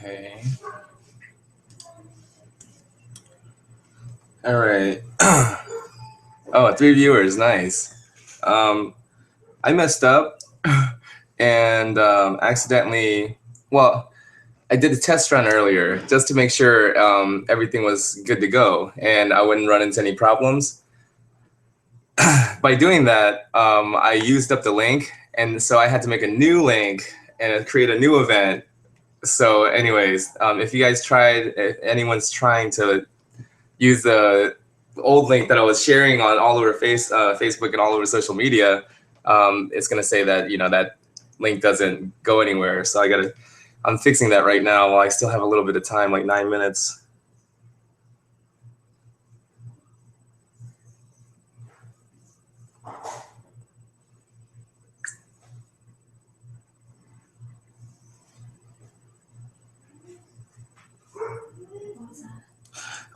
Okay. All right. Oh, 3 viewers. Nice. I messed up and accidentally, well, I did a test run earlier just to make sure everything was good to go and I wouldn't run into any problems. By doing that, I used up the link, and so I had to make a new link and create a new event. So anyways, if you guys tried, if anyone's trying to use the old link that I was sharing on all over Facebook and all over social media, it's gonna say that that link doesn't go anywhere. So I'm fixing that right now while I still have a little bit of time, like 9 minutes.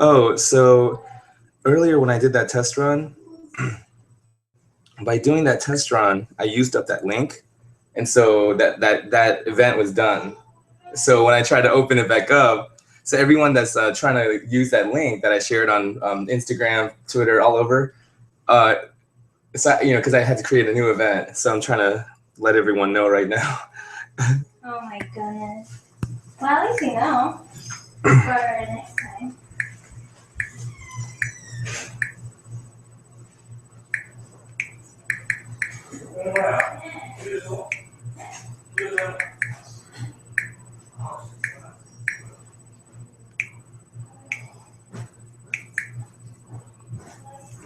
Oh, so earlier when I did that test run, by doing that test run, I used up that link, and so that event was done. So when I tried to open it back up, so everyone that's trying to use that link that I shared on Instagram, Twitter, all over, so because I had to create a new event, so I'm trying to let everyone know right now. Oh my goodness. Well, at least you know for next time.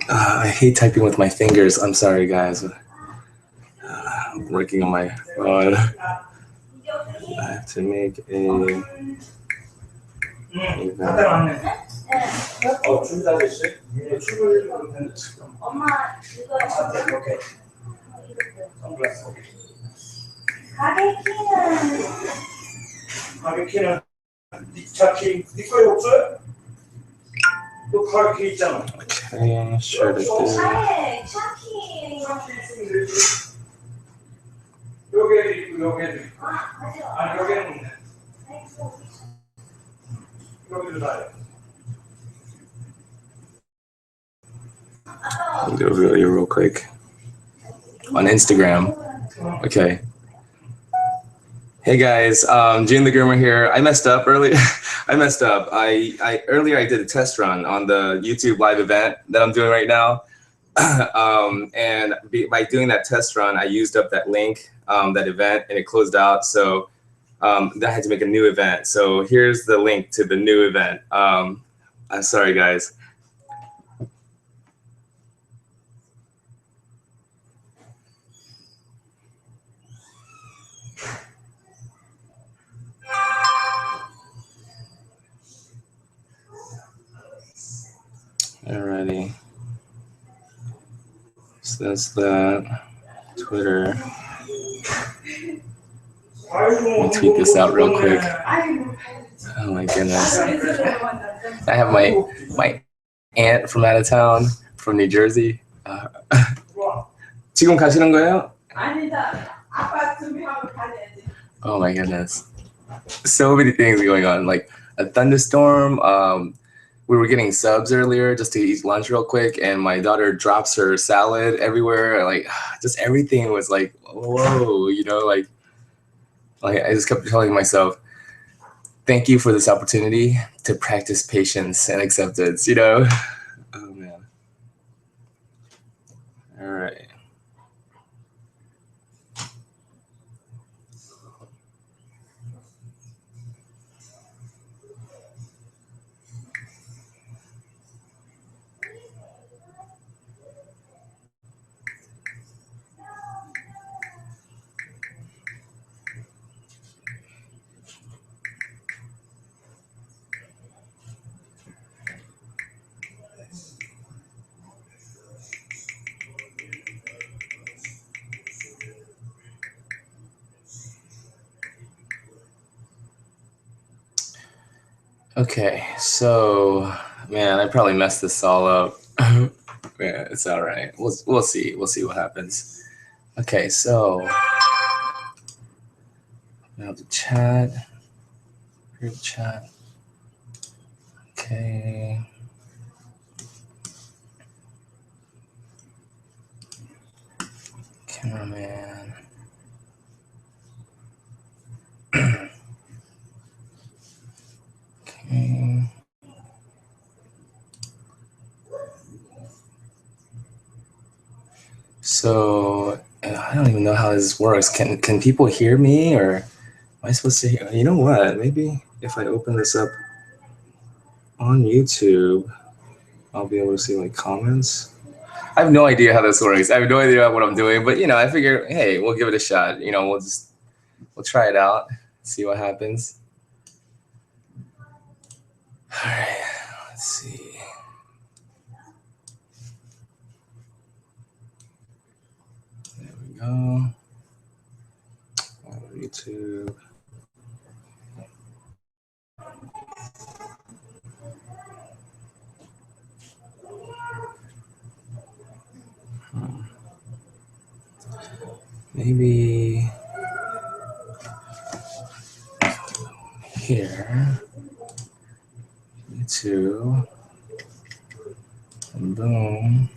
I hate typing with my fingers. I'm sorry, guys. I'm working on my phone. I have to make a 가게키는 차키 네 거에 없어요? 너 가게키 있잖아. Okay, sure to do. 여기 있고 여기 아니 여기는 여기도 다요. I'll do a video real quick on Instagram. Okay. Hey guys, Jun the Groomer here. I messed up earlier. I messed up. Earlier I did a test run on the YouTube live event that I'm doing right now. By doing that test run, I used up that link, that event, and it closed out. So I had to make a new event. So here's the link to the new event. I'm sorry, guys. Alrighty. So that's that. Twitter. Let me tweet this out real quick. Oh my goodness. I have my aunt from out of town, from New Jersey. 지금 가시는 거예요? Oh my goodness. So many things going on, like a thunderstorm. We were getting subs earlier just to eat lunch real quick, and my daughter drops her salad everywhere. Like, just everything was like, whoa, like I just kept telling myself, thank you for this opportunity to practice patience and acceptance, Oh man. All right. Okay, so man, I probably messed this all up. Yeah, it's all right. We'll see. We'll see what happens. Okay, so now the chat. Group chat. Okay. Cameraman. Okay. So I don't even know how this works. Can people hear me, or am I supposed to hear? You know what? Maybe if I open this up on YouTube, I'll be able to see like comments. I have no idea how this works. I have no idea what I'm doing, but I figure, hey, we'll give it a shot. We'll try it out, see what happens. All right, let's see. There we go. YouTube. Maybe here. YouTube. And boom.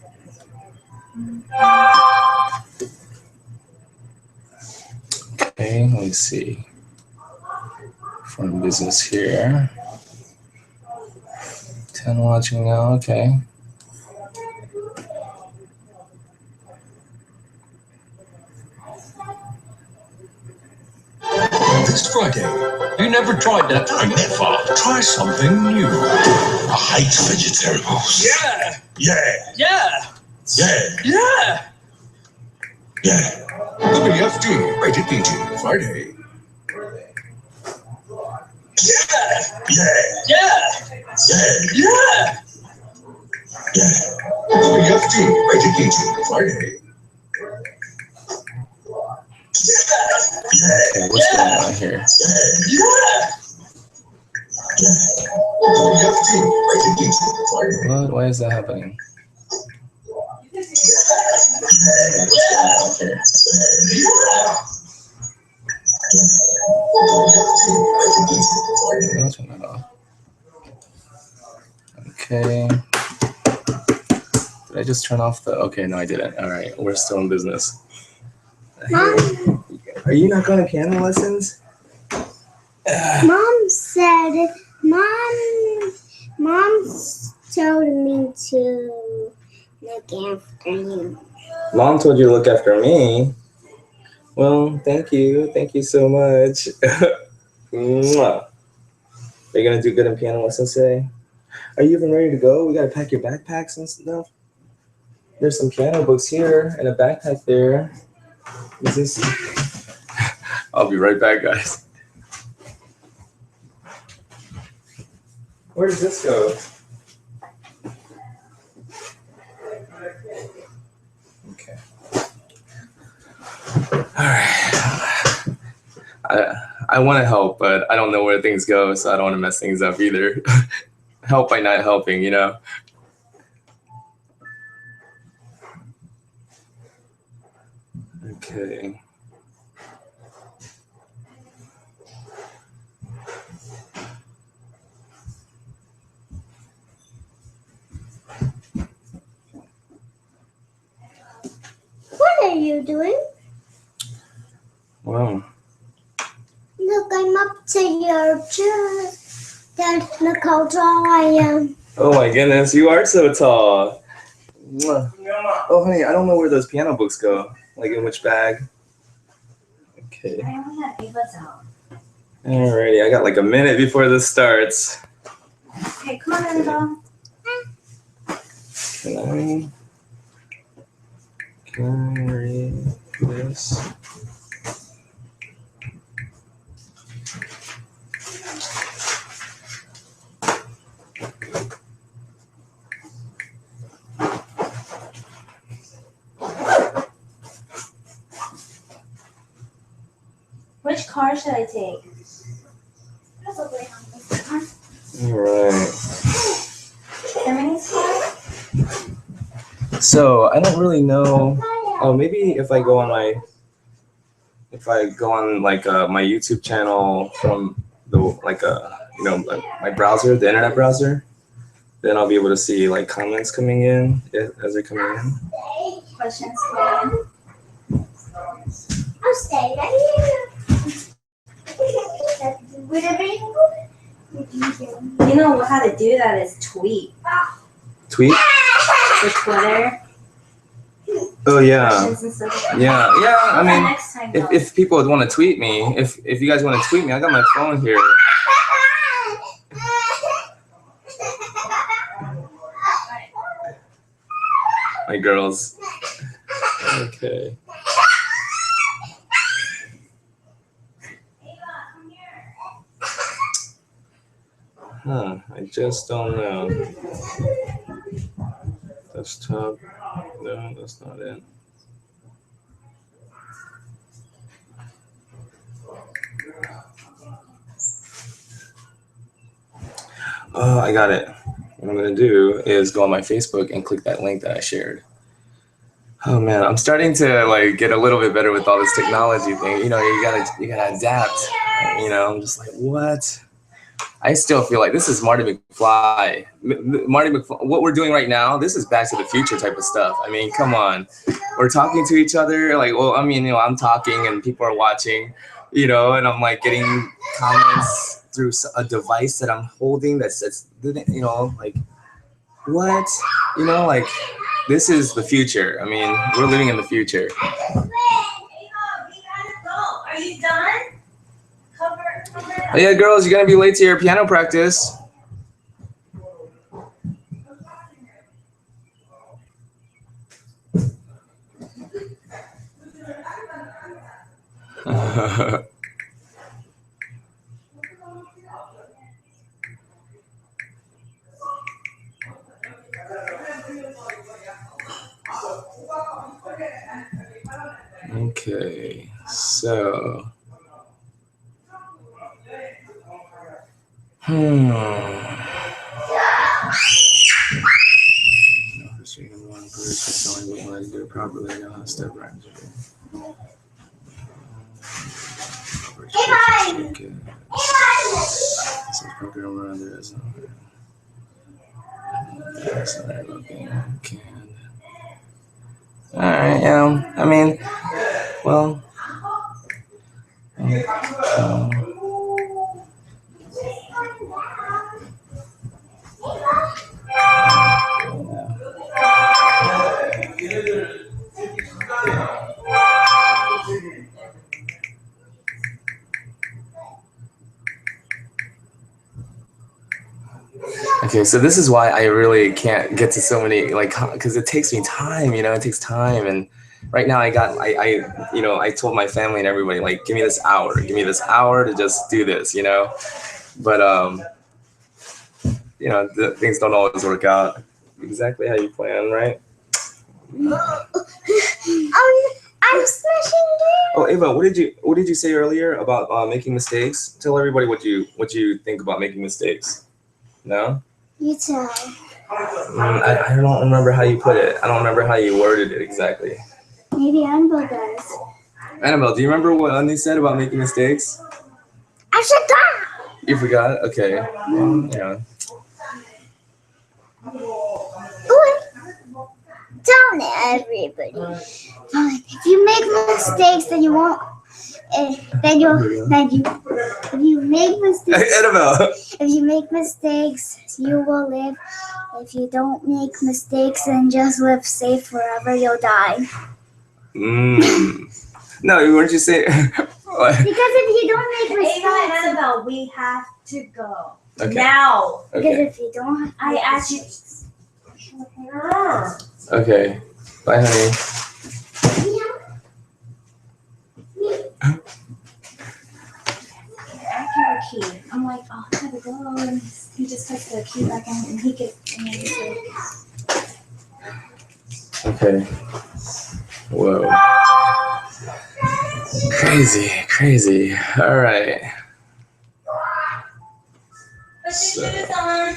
Okay, let me see. From business here. 10 watching now, okay. This Friday, you never tried that. I never. Try something new. I hate vegetables. Yeah. Yeah. Yeah. Yeah. Yeah. Yeah. The BFD rated PG Friday. Yeah. Yeah. Yeah. Yeah. Yeah. Yeah. The BFD rated PG Friday. Okay, what's going on here? What? Why is that happening? I'll turn that off. Okay. Did I just turn off the? Okay, no, I didn't. All right, we're still in business. Mom, Are you not going to piano lessons? Mom said, Mom told me to look after you. Mom told you to look after me. Well, thank you. Thank you so much. Mwah. Are you going to do good in piano lessons today? Are you even ready to go? We got to pack your backpacks and stuff. There's some piano books here and a backpack there. Is this? I'll be right back, guys. Where does this go? Okay. All right. I want to help, but I don't know where things go, so I don't want to mess things up either. Help by not helping, Okay. What are you doing? Wow. Look, I'm up to your chair. Dad, look how tall I am. Oh my goodness, you are so tall. Mwah. Oh honey, I don't know where those piano books go. Like in which bag? Okay. I only have Ava's out. Alrighty, I got like a minute before this starts. Okay, come on, Annabelle. Can I read this? Which car should I take? Alright. Emily's car? So I don't really know. Oh, maybe if I go on like my YouTube channel from my browser, the internet browser, then I'll be able to see like comments coming in as they're coming in. Questions coming in. I'll stay right here. Whatever you You know how to do that is tweet. Tweet? For Twitter. Oh yeah. Questions and stuff. Yeah. I mean, Next time, if people would want to tweet me, if you guys want to tweet me, I got my phone here. My girls. Okay. I just don't know. Desktop. No, that's not it. Oh, I got it. What I'm gonna do is go on my Facebook and click that link that I shared. Oh man, I'm starting to like get a little bit better with all this technology thing. You know, you gotta adapt. You know, I'm just like, what? I still feel like this is Marty McFly. What we're doing right now, this is Back to the Future type of stuff. I mean, come on. We're talking to each other. Like, well, I mean, you know, I'm talking and people are watching, you know, and I'm like getting comments through a device that I'm holding that's you know, like, what? You know, like, this is the future. I mean, we're living in the future. Are you done? Cover. Oh, yeah, girls, you're gonna be late to your piano practice. Okay, so. Do it properly. I know how to step right into it. Program around there is not looking. All right. Yeah. I mean, well. Okay, so this is why I really can't get to so many, like, because it takes me time, you know, it takes time. And right now I told my family and everybody, like, give me this hour to just do this, you know. But, you know, things don't always work out exactly how you plan, right? I'm smashing it. Oh, Ava, what did you say earlier about making mistakes? Tell everybody what you think about making mistakes. No? You tell. I don't remember how you put it. I don't remember how you worded it exactly. Maybe Annabelle does. Annabelle, do you remember what Anya said about making mistakes? I forgot. You forgot? Okay. Yeah. Tell everybody. If you make mistakes, then you won't. If you make mistakes, Annabelle. if you make mistakes, you will live. If you don't make mistakes and just live safe forever, you'll die. No, weren't you saying? Because if you don't make mistakes, Ava and Annabelle, we have to go. Okay. Now. Because Okay. if you don't, I asked you. Okay. Bye, honey. Key. I'm like, oh, I gotta go. And he just puts the key back in and he gets. Okay. Whoa. Crazy. All right. Put your shoes on.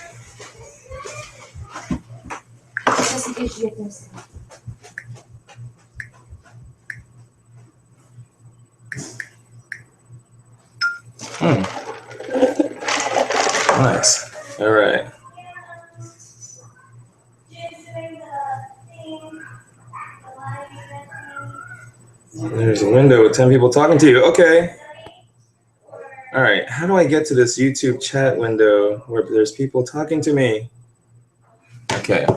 Just in case you get this. Nice. All right. There's a window with 10 people talking to you. Okay. All right. How do I get to this YouTube chat window where there's people talking to me? Okay.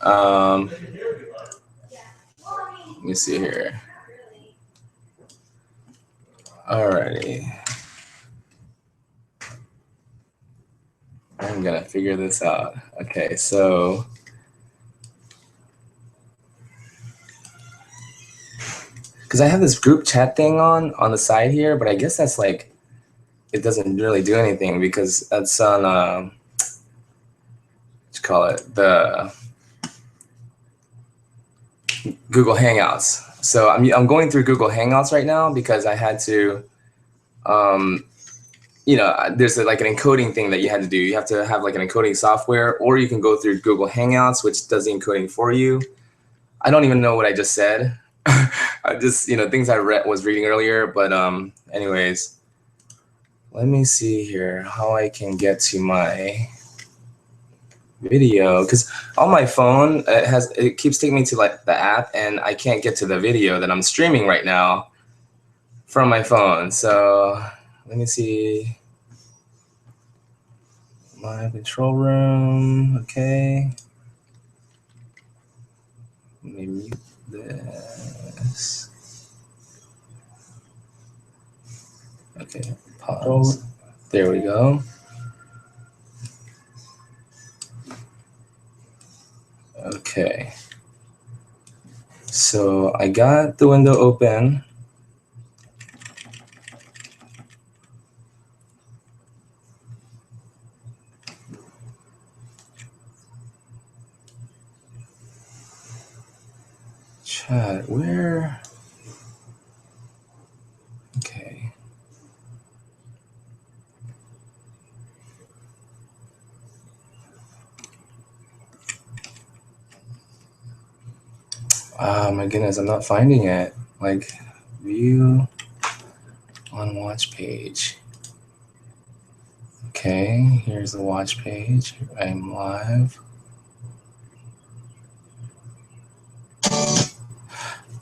Let me see here. Alrighty. I'm gonna figure this out. Okay, so because I have this group chat thing on the side here, but I guess that's like it doesn't really do anything because that's on what you call it, the Google Hangouts. So I'm going through Google Hangouts right now because I had to you know, there's like an encoding thing that you had to do. You have to have like an encoding software, or you can go through Google Hangouts, which does the encoding for you. I don't even know what I just said. I just, you know, things I was reading earlier, but anyways, let me see here how I can get to my video, because on my phone it keeps taking me to like the app and I can't get to the video that I'm streaming right now from my phone. So let me see. My control room. Okay. Let me mute this. Okay. Pause. There we go. Okay. So I got the window open. Chat, where? Okay. Oh my goodness, I'm not finding it. Like, view on watch page. Okay, here's the watch page. I'm live.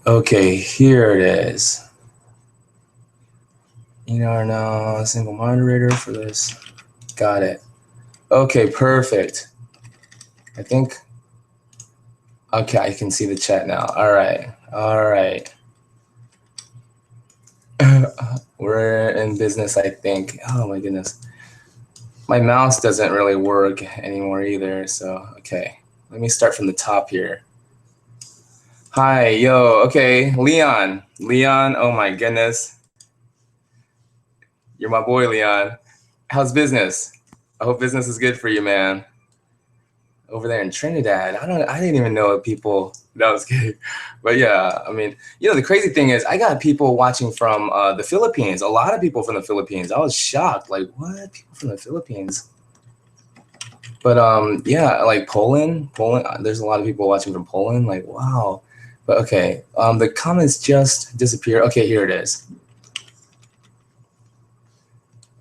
Okay, here it is. You are now a single moderator for this. Got it. Okay, perfect. I think. Okay, I can see the chat now. All right. All right. We're in business, I think. Oh my goodness. My mouse doesn't really work anymore either. So, okay. Let me start from the top here. Hi, yo, okay, Leon. Leon, oh my goodness. You're my boy, Leon. How's business? I hope business is good for you, man. Over there in Trinidad. I didn't even know people, that was kidding. But yeah, I mean, you know, the crazy thing is I got people watching from the Philippines, a lot of people from the Philippines. I was shocked, like what, people from the Philippines? But yeah, like Poland, there's a lot of people watching from Poland, like wow. But okay, the comments just disappeared. Okay, here it is.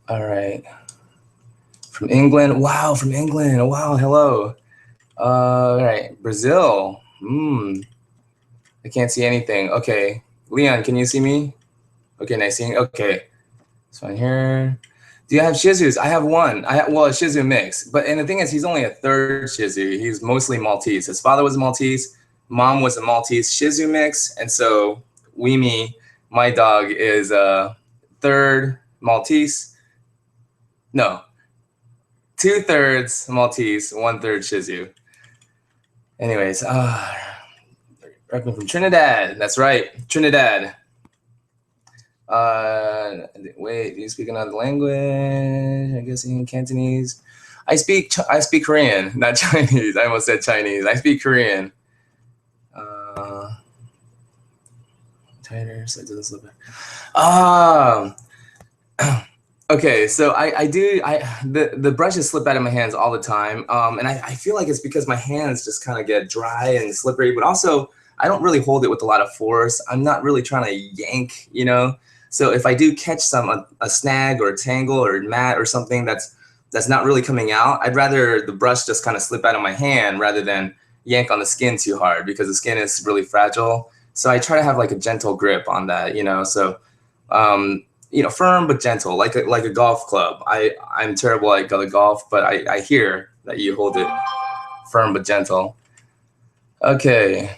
All right. From England. Wow, from England. Wow, hello. All right, Brazil. I can't see anything. Okay, Leon, can you see me? Okay, nice seeing. Okay, so in here. Do you have Shih Tzus? I have one. Well, a Shih Tzu mix. And the thing is, he's only a third Shih Tzu. He's mostly Maltese. His father was Maltese. Mom was a Maltese Shih Tzu mix, and so Weemy, my dog, is a third Maltese. No, 2/3 Maltese, 1/3 Shih Tzu. Anyways, from Trinidad. That's right, Trinidad. Wait, do you speak another language? I guess in Cantonese. I speak Korean, not Chinese. I almost said Chinese. I speak Korean. Tighter so it doesn't slip back. Okay, so the brushes slip out of my hands all the time, and I feel like it's because my hands just kind of get dry and slippery, but also I don't really hold it with a lot of force. I'm not really trying to yank, you know. So if I do catch a snag or a tangle or mat or something that's that's not really coming out, I'd rather the brush just kind of slip out of my hand rather than yank on the skin too hard, because the skin is really fragile. So I try to have like a gentle grip on that, you know. So firm but gentle, like a golf club. I'm terrible at golf, but I hear that you hold it firm but gentle. Okay.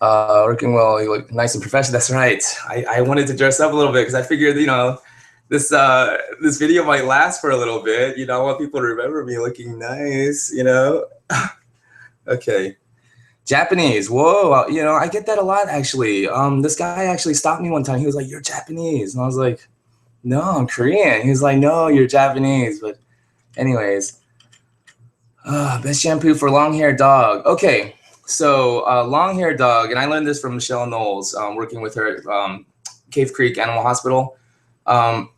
Working well, you look nice and professional. That's right. I wanted to dress up a little bit because I figured, this video might last for a little bit. I want people to remember me looking nice, Okay. Japanese. Whoa. I get that a lot, actually. This guy actually stopped me one time. He was like, "You're Japanese." And I was like, "No, I'm Korean." He was like, "No, you're Japanese." But anyways, best shampoo for long hair dog. Okay. So long hair dog, and I learned this from Michelle Knowles, working with her at Cave Creek Animal Hospital. Long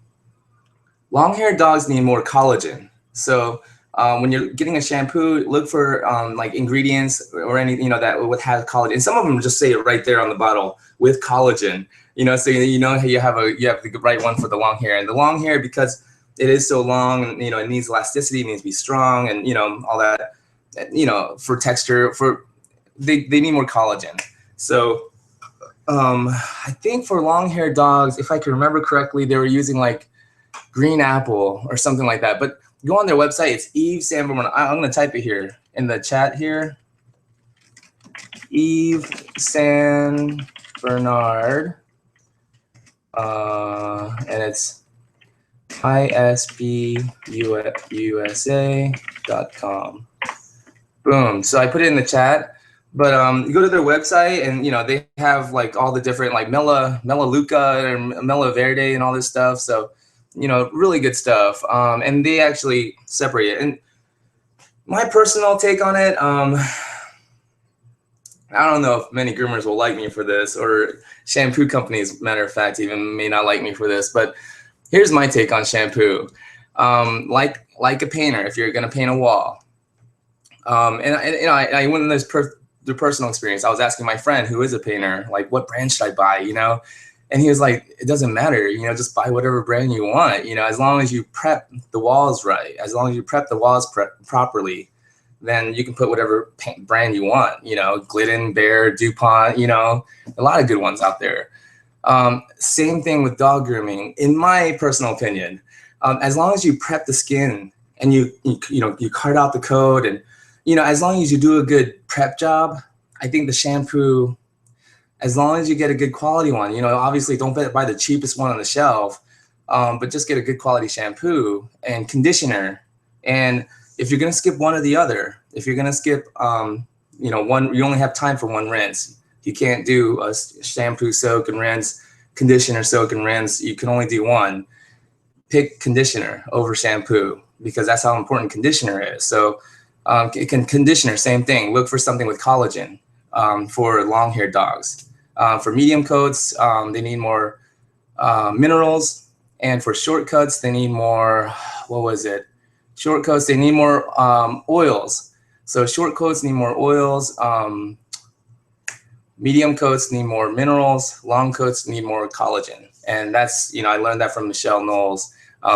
hair dogs need more collagen. So when you're getting a shampoo, look for like ingredients or anything that would have collagen. And some of them just say it right there on the bottle with collagen. So you have the right one for the long hair. And the long hair, because it is so long, it needs elasticity, it needs to be strong, and all that. For texture, they need more collagen. So I think for long hair dogs, if I can remember correctly, they were using like green apple or something like that. But go on their website. It's Eve San Bernard. I'm going to type it here in the chat here. Eve San Bernard. And it's isbusa.com. Boom. So I put it in the chat. But you go to their website, and they have like all the different like Melaleuca and Mela Verde and all this stuff. So really good stuff. And they actually separate it. And my personal take on it, I don't know if many groomers will like me for this, or shampoo companies, matter of fact, even may not like me for this. But here's my take on shampoo. Like a painter, if you're gonna paint a wall, I went in this through personal experience. I was asking my friend who is a painter, like, what brand should I buy, And he was like, it doesn't matter, just buy whatever brand you want, as long as you prep the walls right, as long as you prep the walls properly, then you can put whatever paint brand you want, Glidden, Behr, DuPont, a lot of good ones out there. Same thing with dog grooming, in my personal opinion. As long as you prep the skin and you cut out the coat, and as long as you do a good prep job, I think the shampoo, as long as you get a good quality one, obviously don't buy the cheapest one on the shelf, but just get a good quality shampoo and conditioner. And if you're gonna skip one or the other, if you're gonna skip, one, you only have time for one rinse. You can't do a shampoo, soak, and rinse, conditioner, soak, and rinse. You can only do one. Pick conditioner over shampoo, because that's how important conditioner is. So conditioner, same thing. Look for something with collagen for long haired dogs. For medium coats, they need more minerals. And for short cuts, they need more, short coats, they need more oils. So short coats need more oils. Medium coats need more minerals. Long coats need more collagen. And that's, I learned that from Michelle Knowles.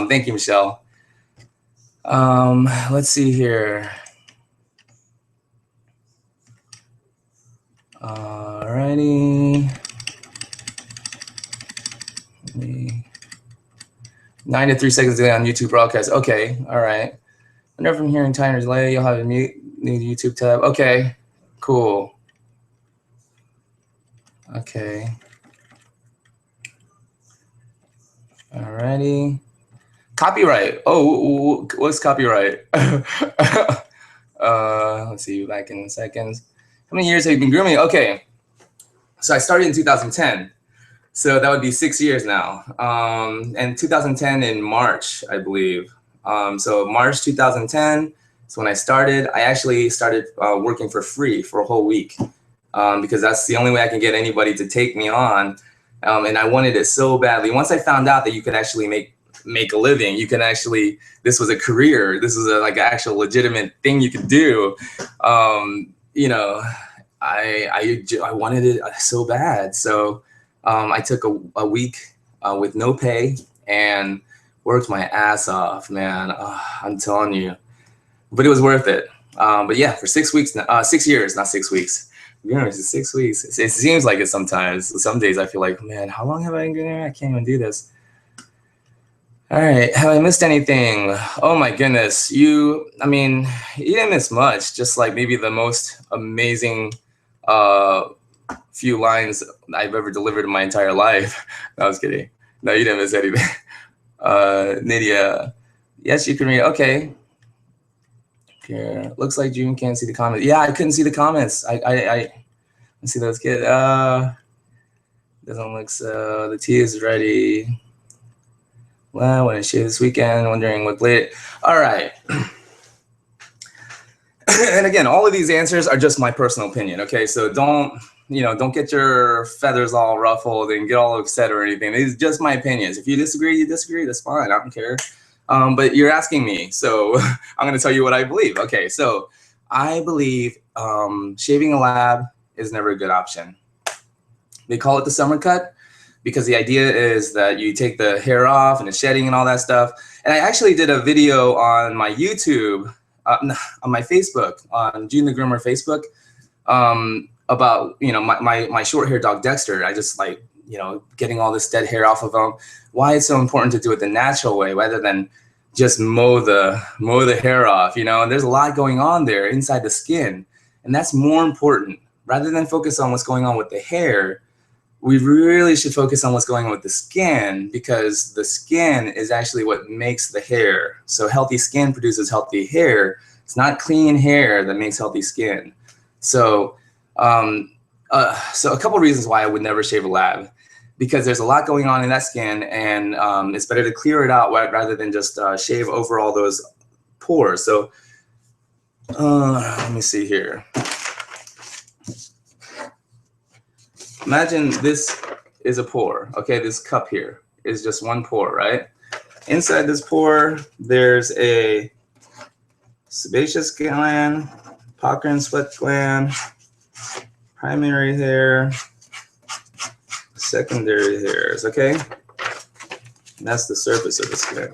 Thank you, Michelle. Let's see here. Alrighty. 9 to 3 seconds delay on YouTube broadcast. Okay, all right. Whenever I'm hearing timer delay, you'll have a new YouTube tab. Okay, cool. Okay. Alrighty. Copyright. Oh, what's copyright? Let's see, back in seconds. How many years have you been grooming? Okay, so I started in 2010. So that would be 6 years now. And 2010 in March, I believe. So March 2010 is when I started. I actually started working for free for a whole week because that's the only way I can get anybody to take me on. And I wanted it so badly. Once I found out that you could actually make a living, you can actually, this was a career, this was like an actual legitimate thing you could do. I wanted it so bad. So I took a week with no pay and Worked my ass off, man. I'm telling you, but it was worth it. But yeah, for 6 weeks, 6 years, not 6 weeks. You know, it's 6 weeks. It seems like it sometimes. Some days I feel like, man, how long have I been doing it? I can't even do this. All right, have I missed anything? Oh my goodness, I mean, you didn't miss much, just like maybe the most amazing few lines I've ever delivered in my entire life. No, I was kidding. No, you didn't miss anything. Nydia, yes, you can read. Okay. Looks like June can't see the comments. Yeah, I couldn't see the comments. I see those kids. Doesn't look so. The tea is ready. Well, when I shave this weekend, wondering what blade. All right. And again, all of these answers are just my personal opinion. Okay, so don't get your feathers all ruffled and get all upset or anything. These are just my opinions. If you disagree, you disagree. That's fine. I don't care. But you're asking me, so I'm going to tell you what I believe. Okay, so I believe shaving a lab is never a good option. They call it the summer cut because the idea is that you take the hair off and the shedding and all that stuff. And I actually did a video on my YouTube, on my Facebook, on Jun the Groomer Facebook, about my short hair dog Dexter. I just like getting all this dead hair off of him. Why it's so important to do it the natural way rather than just mow the hair off. And there's a lot going on there inside the skin, and that's more important rather than focus on what's going on with the hair. We really should focus on what's going on with the skin, because the skin is actually what makes the hair. So healthy skin produces healthy hair. It's not clean hair that makes healthy skin. So so a couple of reasons why I would never shave a lab, because there's a lot going on in that skin, and it's better to clear it out rather than just shave over all those pores. So let me see here. Imagine this is a pore, okay? This cup here is just one pore, right? Inside this pore, there's a sebaceous gland, pucker and sweat gland, primary hair, secondary hairs, okay? And that's the surface of the skin.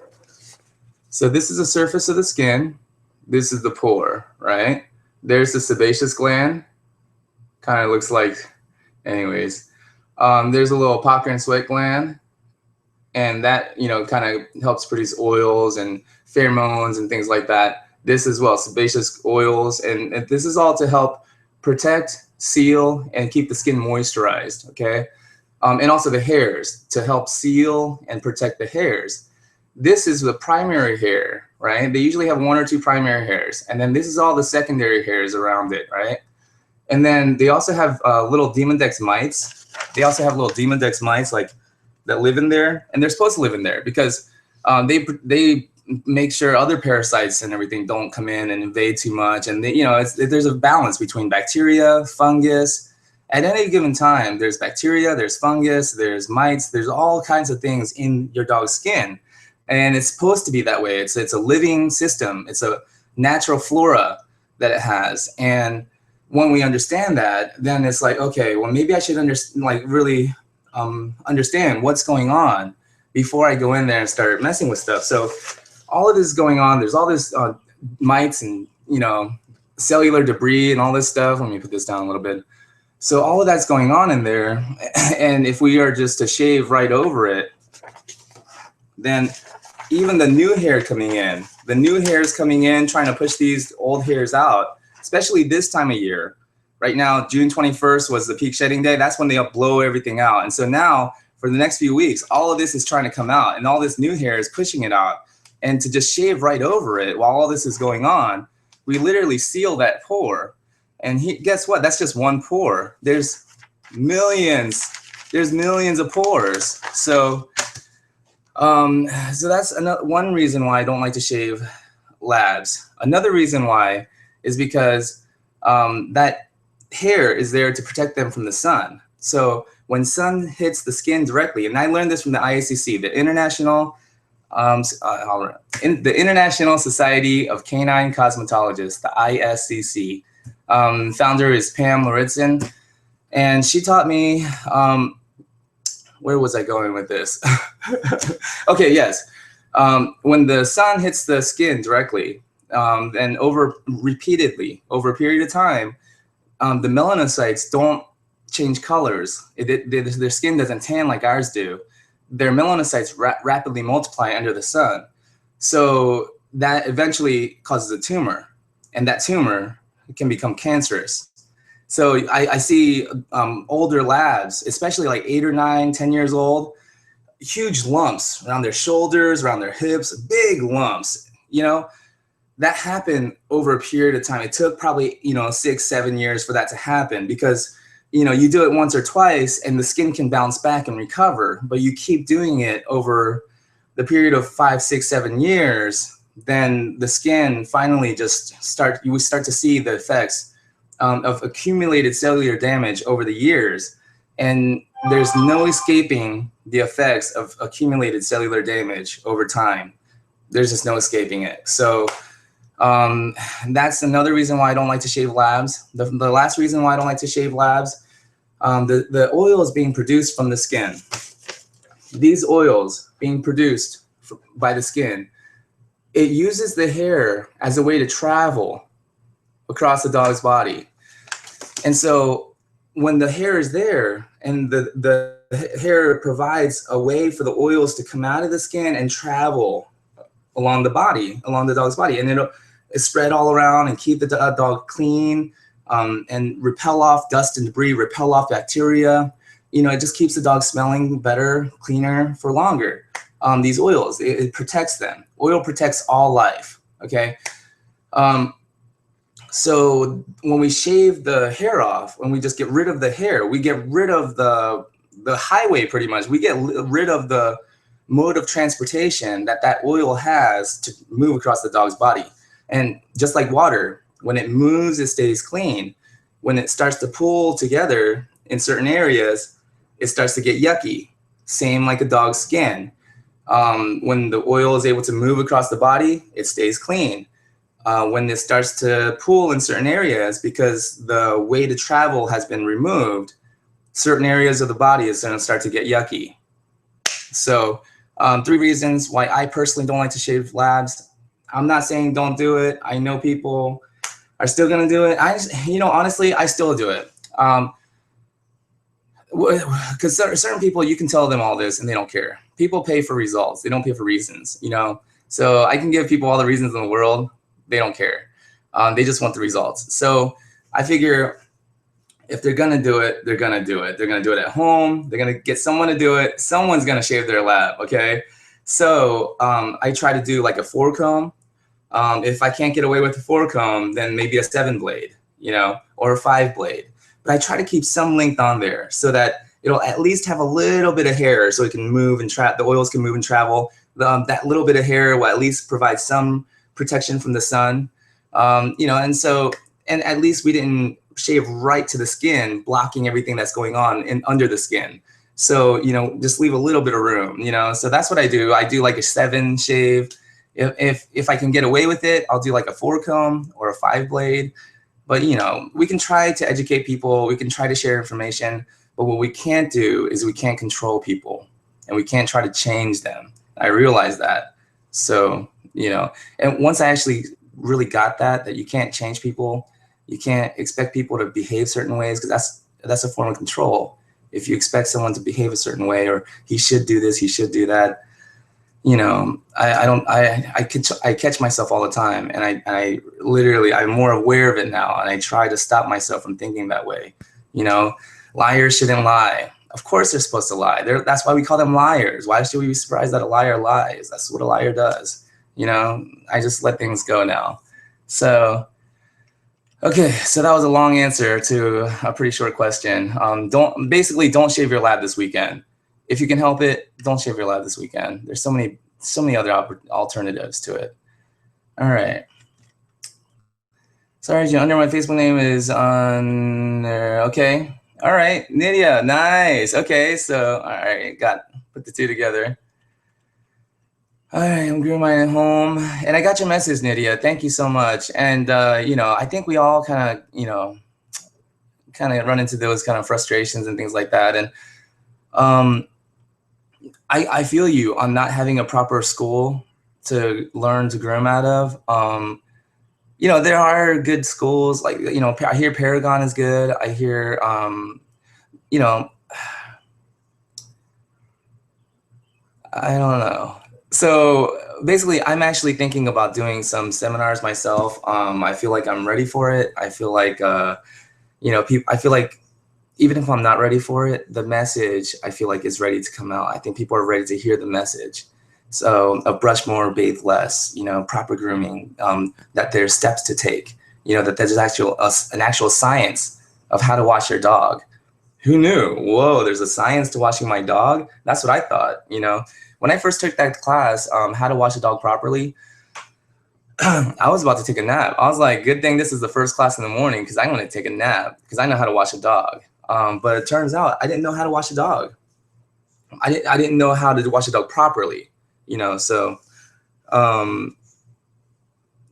So this is the surface of the skin. This is the pore, right? There's the sebaceous gland. Kind of looks like, anyways. There's a little pucker and sweat gland. And that, kind of helps produce oils and pheromones and things like that. This as well, sebaceous oils. And this is all to help protect, seal, and keep the skin moisturized, okay? And also the hairs, to help seal and protect the hairs. This is the primary hair, right? They usually have 1 or 2 primary hairs. And then this is all the secondary hairs around it, right? And then they also have little Demodex mites. They also have little Demodex mites like that live in there. And they're supposed to live in there because they make sure other parasites and everything don't come in and invade too much. And they, there's a balance between bacteria, fungus. At any given time, there's bacteria, there's fungus, there's mites, there's all kinds of things in your dog's skin. And it's supposed to be that way. It's a living system. It's a natural flora that it has. And when we understand that, then it's like, okay, well, maybe I should really understand what's going on before I go in there and start messing with stuff. So all of this is going on. There's all this mites and, cellular debris and all this stuff. Let me put this down a little bit. So all of that's going on in there. And if we are just to shave right over it, then even the new hair coming in, trying to push these old hairs out, especially this time of year. Right now, June 21st was the peak shedding day. That's when they'll blow everything out. And so now for the next few weeks, all of this is trying to come out and all this new hair is pushing it out. And to just shave right over it while all this is going on, we literally seal that pore. And guess what? That's just one pore. There's millions of pores. So that's one reason why I don't like to shave labs. Another reason why is because that hair is there to protect them from the sun. So when sun hits the skin directly, and I learned this from the IACC, the International Society of Canine Cosmetologists, the ISCC. Founder is Pam Lauritsen, and she taught me, where was I going with this? Okay, yes. When the sun hits the skin directly, and repeatedly over a period of time, the melanocytes don't change colors. Their skin doesn't tan like ours do. Their melanocytes rapidly multiply under the sun. So that eventually causes a tumor, and that tumor can become cancerous. So I see older labs, especially like 8 or 9, 10 years old, huge lumps around their shoulders, around their hips, big lumps, that happened over a period of time. It took probably, 6, 7 years for that to happen, because, you do it once or twice and the skin can bounce back and recover, but you keep doing it over the period of 5, 6, 7 years, then the skin finally you start to see the effects of accumulated cellular damage over the years. And there's no escaping the effects of accumulated cellular damage over time. There's just no escaping it. So that's another reason why I don't like to shave labs. The last reason why I don't like to shave labs, the oil is being produced from the skin. These oils being produced by the skin, it uses the hair as a way to travel across the dog's body. And so when the hair is there and the hair provides a way for the oils to come out of the skin and travel along the dog's body, and it'll spread all around and keep the dog clean, and repel off dust and debris, repel off bacteria. It just keeps the dog smelling better, cleaner for longer. These oils, it protects them. Oil protects all life, okay? So when we shave the hair off, when we just get rid of the hair, we get rid of the highway pretty much. We get rid of the mode of transportation that oil has to move across the dog's body. And just like water, when it moves, it stays clean. When it starts to pull together in certain areas, it starts to get yucky. Same like a dog's skin. When the oil is able to move across the body, it stays clean. When it starts to pool in certain areas, because the way to travel has been removed, certain areas of the body is going to start to get yucky. So 3 reasons why I personally don't like to shave labs. I'm not saying don't do it. I know people are still going to do it. Honestly, I still do it. Because certain people, you can tell them all this and they don't care. People pay for results. They don't pay for reasons, So I can give people all the reasons in the world. They don't care. They just want the results. So I figure if they're going to do it, they're going to do it. They're going to do it at home. They're going to get someone to do it. Someone's going to shave their lab, okay? So I try to do like a 4-comb. If I can't get away with a 4-comb, then maybe a 7-blade, or a 5-blade. But I try to keep some length on there so that it'll at least have a little bit of hair so it can move and the oils can move and travel. That little bit of hair will at least provide some protection from the sun, and at least we didn't shave right to the skin, blocking everything that's going on under the skin. So, just leave a little bit of room, so that's what I do. I do like a 7 shave. If I can get away with it, I'll do like a 4-comb or a 5-blade. But, we can try to educate people. We can try to share information. But what we can't do is we can't control people, and we can't try to change them. I realize that. So, and once I actually really got that you can't change people, you can't expect people to behave certain ways, because that's a form of control. If you expect someone to behave a certain way, or he should do this, he should do that, I catch myself all the time, and I'm more aware of it now, and I try to stop myself from thinking that way. Liars shouldn't lie. Of course they're supposed to lie. That's why we call them liars. Why should we be surprised that a liar lies? That's what a liar does. I just let things go now. So, okay, so that was a long answer to a pretty short question. Don't shave your lab this weekend. If you can help it, don't shave your lab this weekend. There's so many other alternatives to it. All right. Sorry, Jun, under my Facebook name is on there. Okay. All right, Nydia, nice. Okay, so all right, put the 2 together. All right, I'm grooming mine at home, and I got your message, Nydia. Thank you so much. And I think we all kind of run into those kind of frustrations and things like that. And I feel you on not having a proper school to learn to groom out of. You know, there are good schools, like, you know, I hear Paragon is good. I hear, you know, I don't know. So basically, I'm actually thinking about doing some seminars myself. I feel like I'm ready for it. I feel like, you know, I feel like even if I'm not ready for it, the message I feel like is ready to come out. I think people are ready to hear the message. So a brush more, bathe less, you know, proper grooming, that there's steps to take, you know, that there's an actual science of how to wash your dog. Who knew? Whoa, there's a science to washing my dog? That's what I thought, you know. When I first took that class, how to wash a dog properly, I was about to take a nap. I was like, good thing this is the first class in the morning because I'm going to take a nap because I know how to wash a dog. But it turns out I didn't know how to wash a dog. I didn't know how to wash a dog properly, you know. So,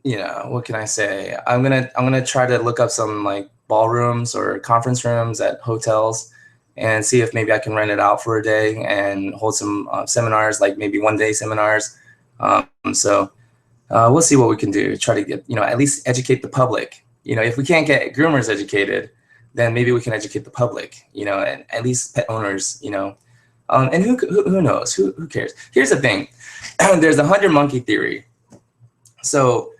you know, what can I say? I'm gonna try to look up some like ballrooms or conference rooms at hotels and see if maybe I can rent it out for a day and hold some seminars, like maybe 1-day seminars. So we'll see what we can do. Try to get, you know, at least educate the public. You know, if we can't get groomers educated, then maybe we can educate the public, you know, and at least pet owners, you know. And who knows? Who cares? Here's the thing. There's the 100 monkey theory. So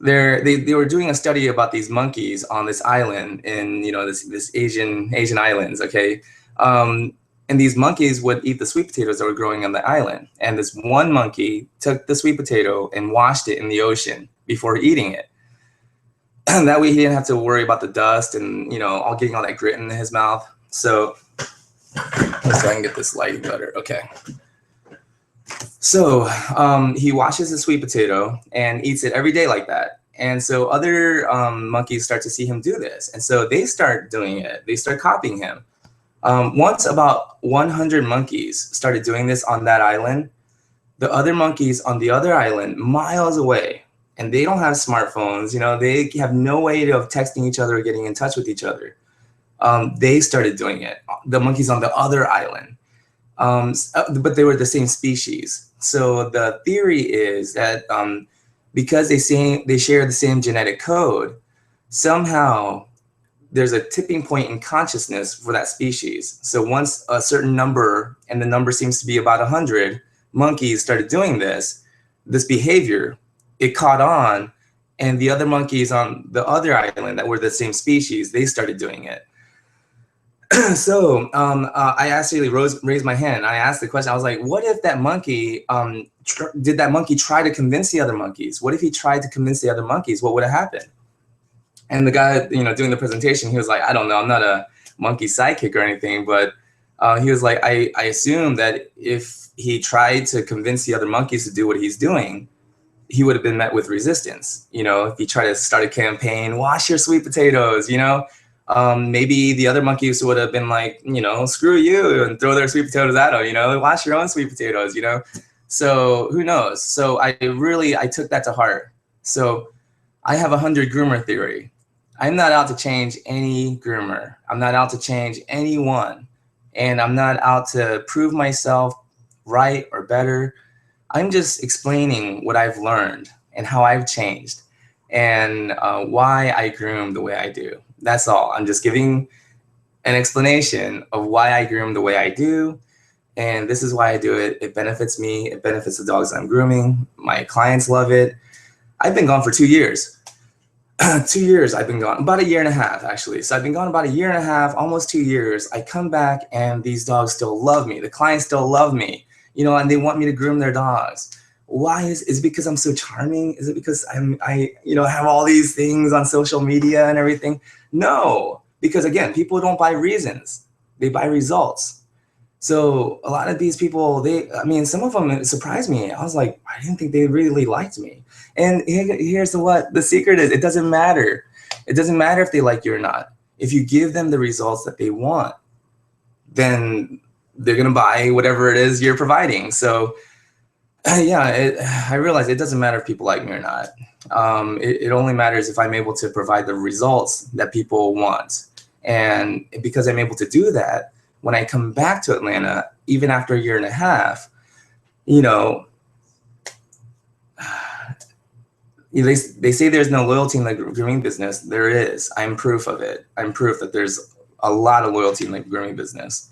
they were doing a study about these monkeys on this island in, you know, this Asian islands, okay? And these monkeys would eat the sweet potatoes that were growing on the island. And this one monkey took the sweet potato and washed it in the ocean before eating it. And that way he didn't have to worry about the dust and, you know, all getting all that grit in his mouth. So I can get this lighting better. Okay. So he washes the sweet potato and eats it every day like that. And so other monkeys start to see him do this. And so they start doing it. They start copying him. Once about 100 monkeys started doing this on that island, the other monkeys on the other island, miles away, and they don't have smartphones, you know, they have no way of texting each other or getting in touch with each other. They started doing it, the monkeys on the other island. But they were the same species. So the theory is that because they share the same genetic code, somehow there's a tipping point in consciousness for that species. So once a certain number, and the number seems to be about 100, monkeys started doing this behavior, it caught on, and the other monkeys on the other island that were the same species, they started doing it. So I actually raised my hand. I asked the question. I was like, what if that monkey, did that monkey try to convince the other monkeys? What if he tried to convince the other monkeys? What would have happened? And the guy, you know, doing the presentation, he was like, I don't know, I'm not a monkey sidekick or anything, but he was like, I assume that if he tried to convince the other monkeys to do what he's doing, he would have been met with resistance. You know, if he tried to start a campaign, wash your sweet potatoes, you know, maybe the other monkeys would have been like, you know, screw you, and throw their sweet potatoes at him, you know, wash your own sweet potatoes, you know. So who knows? So I took that to heart. So I have 100 groomer theory. I'm not out to change any groomer. I'm not out to change anyone. And I'm not out to prove myself right or better. I'm just explaining what I've learned and how I've changed and why I groom the way I do. That's all. I'm just giving an explanation of why I groom the way I do. And this is why I do it. It benefits me. It benefits the dogs I'm grooming. My clients love it. I've been gone for 2 years. 2 years I've been gone, about a year and a half actually. So I've been gone about a year and a half, almost 2 years. I come back and these dogs still love me. The clients still love me, you know, and they want me to groom their dogs. Why is it because I'm so charming? Is it because I you know, have all these things on social media and everything? No, because again, people don't buy reasons, they buy results. So a lot of these people, I mean, some of them surprised me. I was like, I didn't think they really liked me. And here's what the secret is. It doesn't matter. It doesn't matter if they like you or not. If you give them the results that they want, then they're going to buy whatever it is you're providing. So yeah, I realize it doesn't matter if people like me or not. It only matters if I'm able to provide the results that people want. And because I'm able to do that, when I come back to Atlanta, even after a year and a half, you know, they say there's no loyalty in the grooming business. There is. I'm proof of it. I'm proof that there's a lot of loyalty in the grooming business.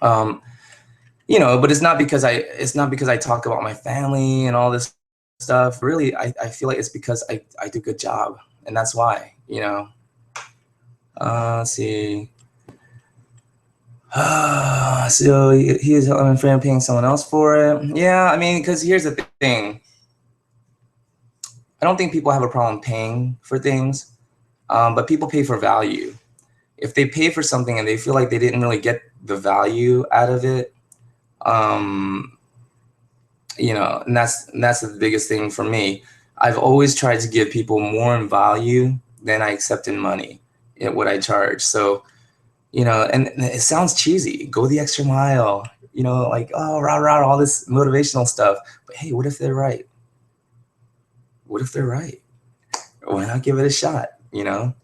You know, but it's not because I talk about my family and all this stuff. Really, I feel like it's because I do a good job, and that's why, you know. Let's see. So he is helping a friend paying someone else for it. Yeah, I mean, because here's the thing. I don't think people have a problem paying for things, but people pay for value. If they pay for something and they feel like they didn't really get the value out of it, you know, and that's the biggest thing for me. I've always tried to give people more in value than I accept in money, in what I charge. So, you know, and it sounds cheesy, go the extra mile, you know, like, oh, rah, rah, all this motivational stuff. But hey, what if they're right? What if they're right? Why not give it a shot, you know?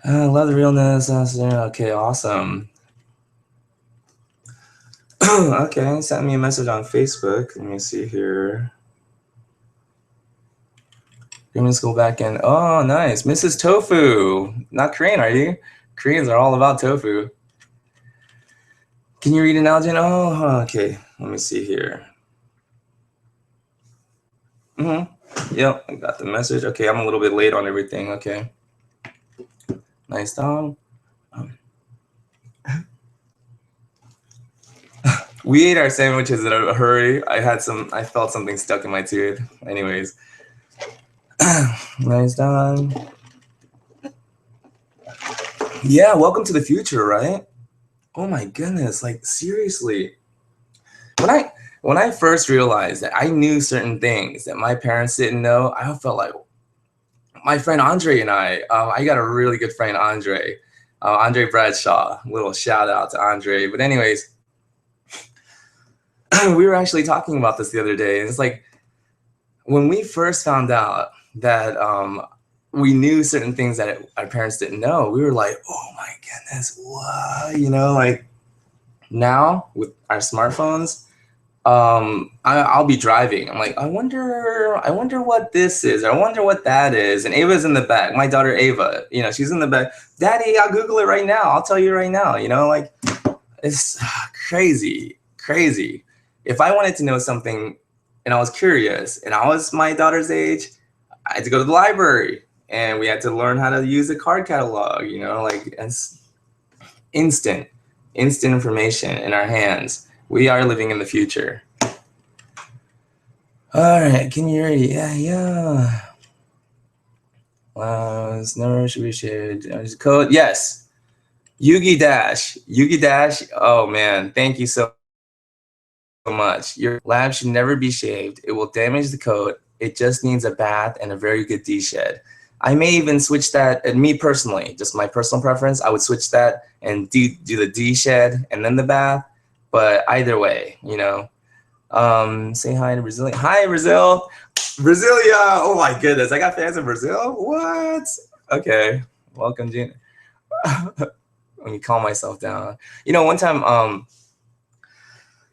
I love the realness. Okay, awesome. Okay, sent me a message on Facebook. Let me see here. Let's go back in. Oh, nice. Mrs. Tofu. Not Korean, are you? Koreans are all about tofu. Can you read an Algin? Oh, okay. Let me see here. Yep, I got the message. Okay, I'm a little bit late on everything. Okay. Nice, Tom. We ate our sandwiches in a hurry. I felt something stuck in my tooth. Anyways. Nice, Don. Yeah, welcome to the future, right? Oh my goodness, like seriously. When I first realized that I knew certain things that my parents didn't know, I felt like my friend Andre and I got a really good friend, Andre Bradshaw. A little shout out to Andre. But anyways, we were actually talking about this the other day. And it's like, when we first found out that we knew certain things that our parents didn't know, we were like, oh my goodness, what? You know, like now with our smartphones, I'll be driving. I'm like, I wonder what this is. I wonder what that is. And Ava's in the back. My daughter Ava, you know, she's in the back. Daddy, I'll Google it right now. I'll tell you right now. You know, like it's crazy. If I wanted to know something and I was curious and I was my daughter's age, I had to go to the library and we had to learn how to use a card catalog. You know, like it's instant information in our hands. We are living in the future. All right, can you read? Yeah. Never should be shared. Code, yes. Yugi Dash. Oh man, thank you so much. Your lab should never be shaved. It will damage the coat. It just needs a bath and a very good D-shed. I may even switch that, and me personally, just my personal preference, I would switch that and do the D-shed and then the bath. But either way, you know, say hi to Brazil. Hi, Brazil. Brasilia. Oh my goodness. I got fans in Brazil. What? Okay. Welcome, Gina. Let me calm myself down. You know, one time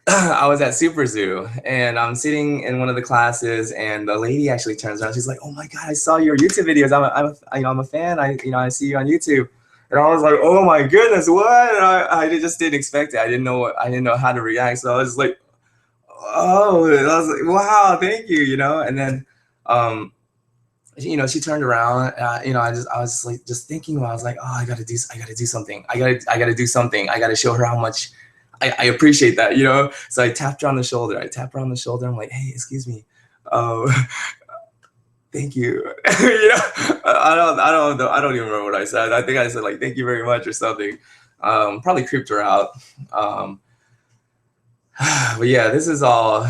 I was at Super Zoo and I'm sitting in one of the classes and the lady actually turns around. She's like, oh my God, I saw your YouTube videos. I'm a fan. I see you on YouTube. And I was like, oh my goodness, what? And I just didn't expect it. I didn't know how to react. So I was like, oh, and I was like, wow, thank you, you know. And then, you know, she turned around. You know, I was like, just thinking. I was like, oh, I gotta do something. I gotta do something. I gotta show her how much I appreciate that, you know. So I tapped her on the shoulder. I'm like, hey, excuse me. Thank you. You know, I don't even remember what I said. I think I said like, thank you very much or something. Probably creeped her out. But yeah, this is all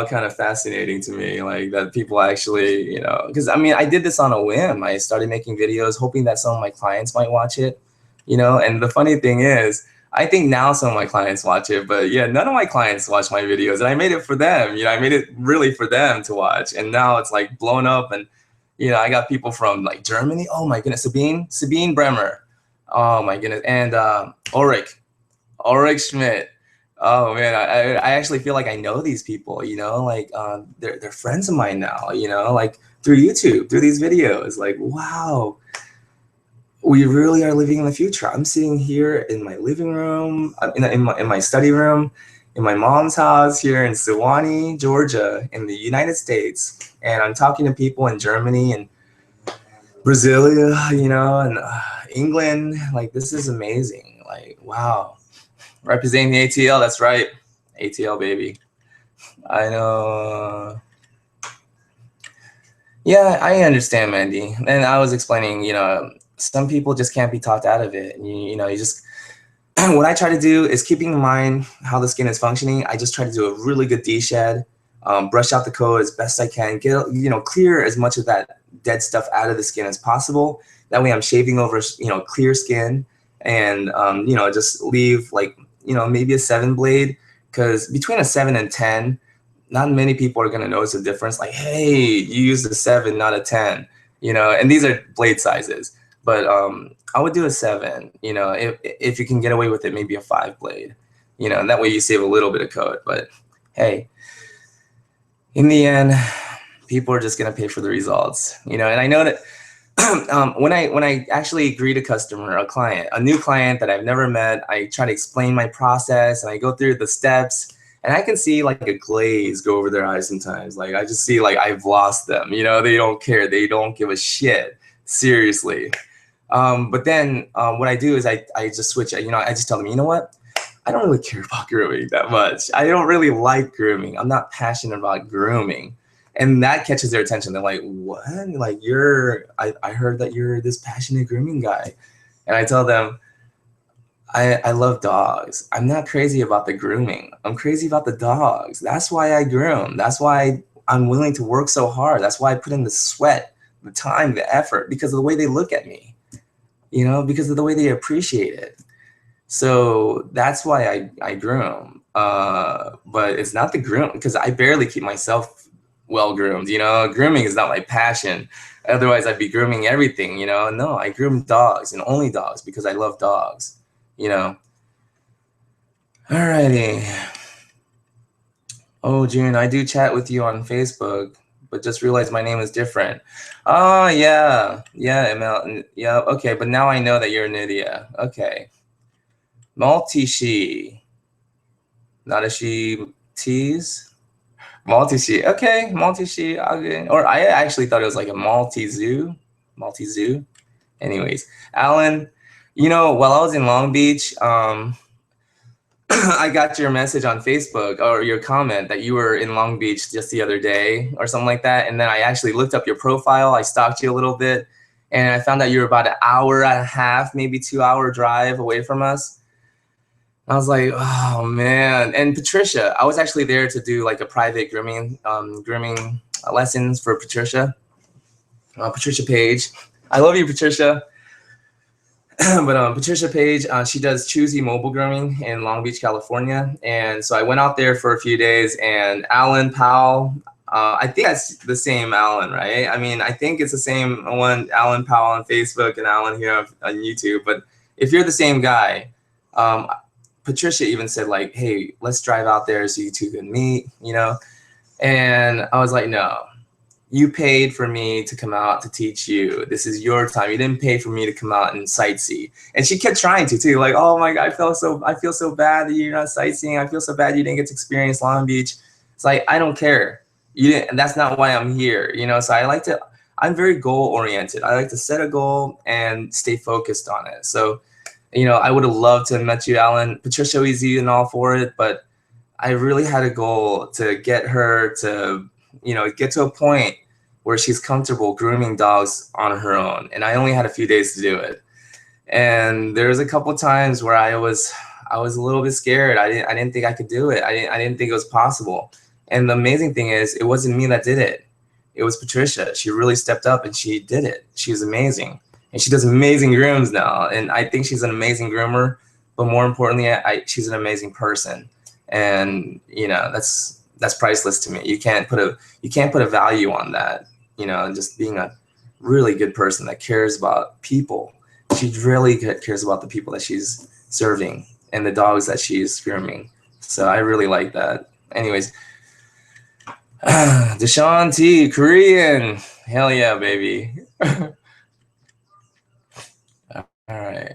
kind of fascinating to me, like that people actually, you know, because I mean, I did this on a whim. I started making videos hoping that some of my clients might watch it, you know. And the funny thing is, I think now some of my clients watch it, but yeah, none of my clients watch my videos, and I made it for them. You know, I made it really for them to watch, and now it's like blown up, and you know, I got people from like Germany. Oh my goodness, Sabine Bremer. Oh my goodness, and Ulrich Schmidt. Oh man, I actually feel like I know these people, you know, like they're friends of mine now, you know, like through YouTube, through these videos. Like, wow, we really are living in the future. I'm sitting here in my living room, in my study room, in my mom's house here in Sewanee, Georgia, in the United States, and I'm talking to people in Germany and Brasilia, you know, and England. Like, this is amazing. Like, wow, representing the ATL. That's right, ATL baby. I know. Yeah, I understand, Mandy. And I was explaining, you know, some people just can't be talked out of it. You know, you just, what I try to do is keeping in mind how the skin is functioning. I just try to do a really good deshed, brush out the coat as best I can, get, you know, clear as much of that dead stuff out of the skin as possible. That way I'm shaving over, you know, clear skin and, you know, just leave like, you know, maybe a 7 blade, because between a 7 and 10, not many people are going to notice a difference. Like, hey, you used a 7, not a 10, you know, and these are blade sizes. But I would do a 7, you know, if you can get away with it, maybe a 5 blade, you know, and that way you save a little bit of coat. But hey, in the end, people are just going to pay for the results, you know, and I know that when I actually greet a customer, a client, a new client that I've never met, I try to explain my process and I go through the steps. And I can see like a glaze go over their eyes sometimes. Like I just see like I've lost them, you know, they don't care. They don't give a shit, seriously. But then what I do is I just switch, you know, I just tell them, you know what? I don't really care about grooming that much. I don't really like grooming. I'm not passionate about grooming. And that catches their attention. They're like, what? Like I heard that you're this passionate grooming guy. And I tell them, I love dogs. I'm not crazy about the grooming. I'm crazy about the dogs. That's why I groom. That's why I'm willing to work so hard. That's why I put in the sweat, the time, the effort, because of the way they look at me, you know, because of the way they appreciate it. So that's why I groom. But it's not the groom, because I barely keep myself well groomed, you know. Grooming is not my passion. Otherwise, I'd be grooming everything, you know. No, I groom dogs and only dogs because I love dogs. You know. Alrighty. Oh, June, I do chat with you on Facebook, but just realized my name is different. Oh, yeah. Yeah, ML. Yeah, okay, but now I know that you're Nydia. Okay. Multi-she. Not a she tease. Multi-she. Okay, multi-she. Okay. Or I actually thought it was like a multi-zoo. Multi-zoo. Anyways, Alan, you know, while I was in Long Beach, I got your message on Facebook, or your comment that you were in Long Beach just the other day or something like that. And then I actually looked up your profile. I stalked you a little bit and I found out you were about an hour and a half, maybe 2-hour drive away from us. I was like, oh man. And Patricia, I was actually there to do like a private grooming lessons for Patricia. Patricia Page. I love you, Patricia. But Patricia Page, she does Choosy Mobile Grooming in Long Beach, California. And so I went out there for a few days, and Alan Powell, I think that's the same Alan, right? I mean, I think it's the same one, Alan Powell on Facebook and Alan here on YouTube. But if you're the same guy, Patricia even said like, hey, let's drive out there so you two can meet, you know? And I was like, no. You paid for me to come out to teach you. This is your time. You didn't pay for me to come out and sightsee. And she kept trying to too. Like, oh my God, I feel so bad that you're not sightseeing. I feel so bad you didn't get to experience Long Beach. It's like, I don't care. You didn't, and that's not why I'm here. You know, so I'm very goal oriented. I like to set a goal and stay focused on it. So, you know, I would have loved to have met you, Alan. Patricia was even all for it, but I really had a goal to get her to, you know, get to a point where she's comfortable grooming dogs on her own. And I only had a few days to do it. And there was a couple times where I was a little bit scared. I didn't think I could do it. I didn't think it was possible. And the amazing thing is, it wasn't me that did it. It was Patricia. She really stepped up and she did it. She was amazing. And she does amazing grooms now. And I think she's an amazing groomer, but more importantly, she's an amazing person. And you know, that's priceless to me. You can't put a value on that. You know, just being a really good person that cares about people. She really cares about the people that she's serving and the dogs that she's grooming. So I really like that. Anyways, Deshaun T, Korean. Hell yeah, baby. All right.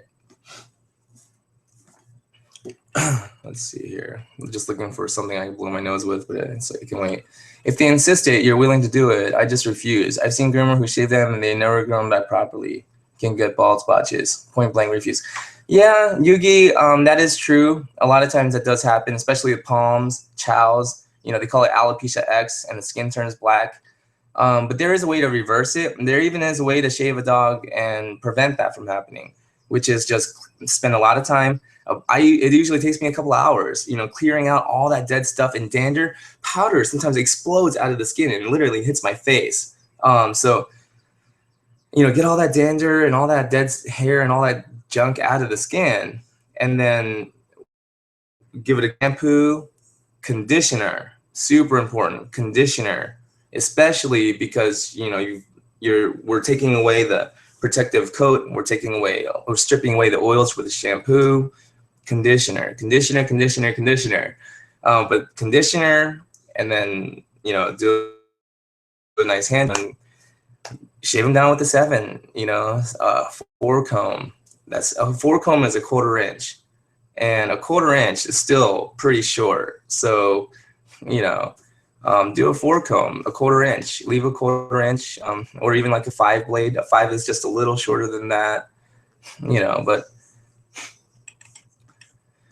Let's see here. I'm just looking for something I can blow my nose with, but so you can wait. If they insist it, you're willing to do it. I just refuse. I've seen groomer who shave them and they never grow them back properly. Can get bald spotches. Point blank refuse. Yeah, Yugi, that is true. A lot of times that does happen, especially with palms, chows. You know, they call it alopecia X, and the skin turns black. But there is a way to reverse it. There even is a way to shave a dog and prevent that from happening, which is just spend a lot of time. It usually takes me a couple of hours, you know, clearing out all that dead stuff, and dander powder sometimes explodes out of the skin and literally hits my face. So, you know, get all that dander and all that dead hair and all that junk out of the skin, and then give it a shampoo, conditioner, super important, conditioner, especially because, you know, we're taking away the protective coat, we're stripping away the oils with the shampoo. Conditioner. But conditioner, and then, you know, do a nice hand and shave them down with a 7. You know, 4 comb. That's a 4 comb is a 1/4 inch, and a 1/4 inch is still pretty short. So, you know, do a 4 comb, a 1/4 inch. Leave a 1/4 inch, or even like a 5 blade. A 5 is just a little shorter than that. You know, but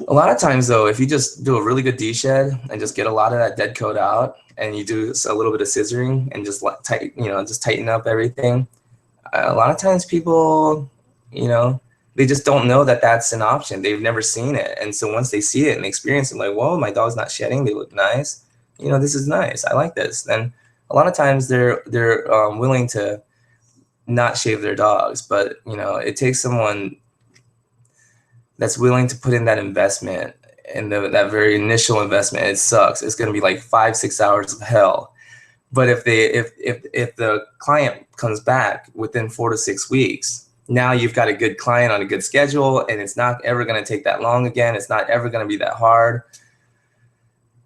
a lot of times, though, if you just do a really good deshed and just get a lot of that dead coat out, and you do a little bit of scissoring and just tighten up everything, a lot of times people, you know, they just don't know that that's an option. They've never seen it, and so once they see it and experience it, like, whoa, my dog's not shedding. They look nice. You know, this is nice. I like this. Then a lot of times they're willing to not shave their dogs, but you know, it takes someone that's willing to put in that investment, and that very initial investment. It sucks. It's going to be like 5-6 hours of hell. But if the client comes back within 4 to 6 weeks, now you've got a good client on a good schedule, and it's not ever going to take that long again. It's not ever going to be that hard.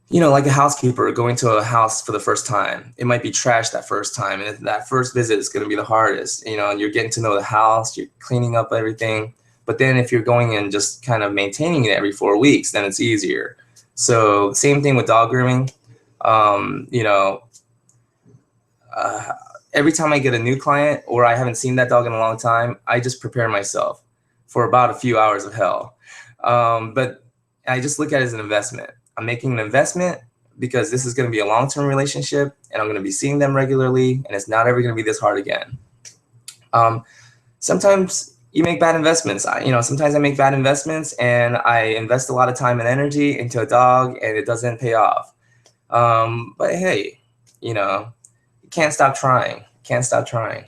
You know, like a housekeeper going to a house for the first time. It might be trash that first time, and that first visit is going to be the hardest. You know, and you're getting to know the house, you're cleaning up everything. But then if you're going and just kind of maintaining it every 4 weeks, then it's easier. So same thing with dog grooming. You know, every time I get a new client or I haven't seen that dog in a long time, I just prepare myself for about a few hours of hell. But I just look at it as an investment. I'm making an investment because this is going to be a long-term relationship, and I'm going to be seeing them regularly, and it's not ever going to be this hard again. Sometimes you make bad investments. Sometimes I make bad investments, and I invest a lot of time and energy into a dog, and it doesn't pay off. But hey, you know, you can't stop trying. Can't stop trying.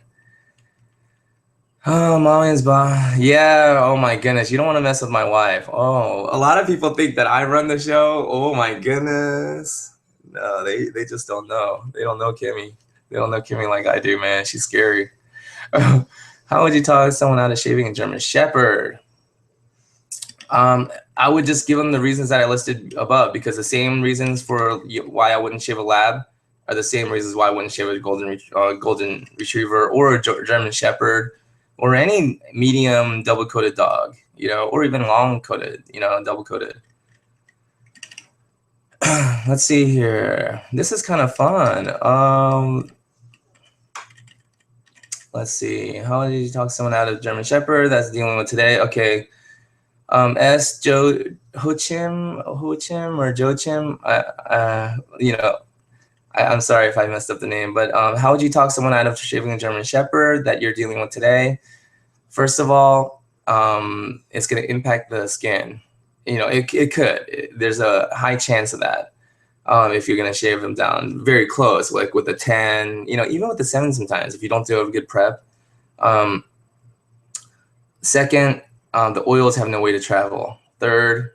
Oh, Mami's bar. Yeah. Oh my goodness. You don't want to mess with my wife. Oh, a lot of people think that I run the show. Oh my goodness. No, they just don't know. They don't know Kimmy. They don't know Kimmy like I do, man. She's scary. How would you talk someone out of shaving a German Shepherd? I would just give them the reasons that I listed above, because the same reasons for why I wouldn't shave a Lab are the same reasons why I wouldn't shave a golden retriever or a German Shepherd or any medium double-coated dog, you know, or even long-coated, you know, double-coated. Let's see here. This is kind of fun. Let's see. How did you talk someone out of German Shepherd? That's dealing with today. Okay. S. Joe Hochim or Joachim. You know, I'm sorry if I messed up the name, but how would you talk someone out of shaving a German Shepherd that you're dealing with today? First of all, it's going to impact the skin. You know, it could. There's a high chance of that. If you're going to shave them down very close, like with a 10, you know, even with the 7 sometimes, if you don't do a good prep. Second, the oils have no way to travel. Third,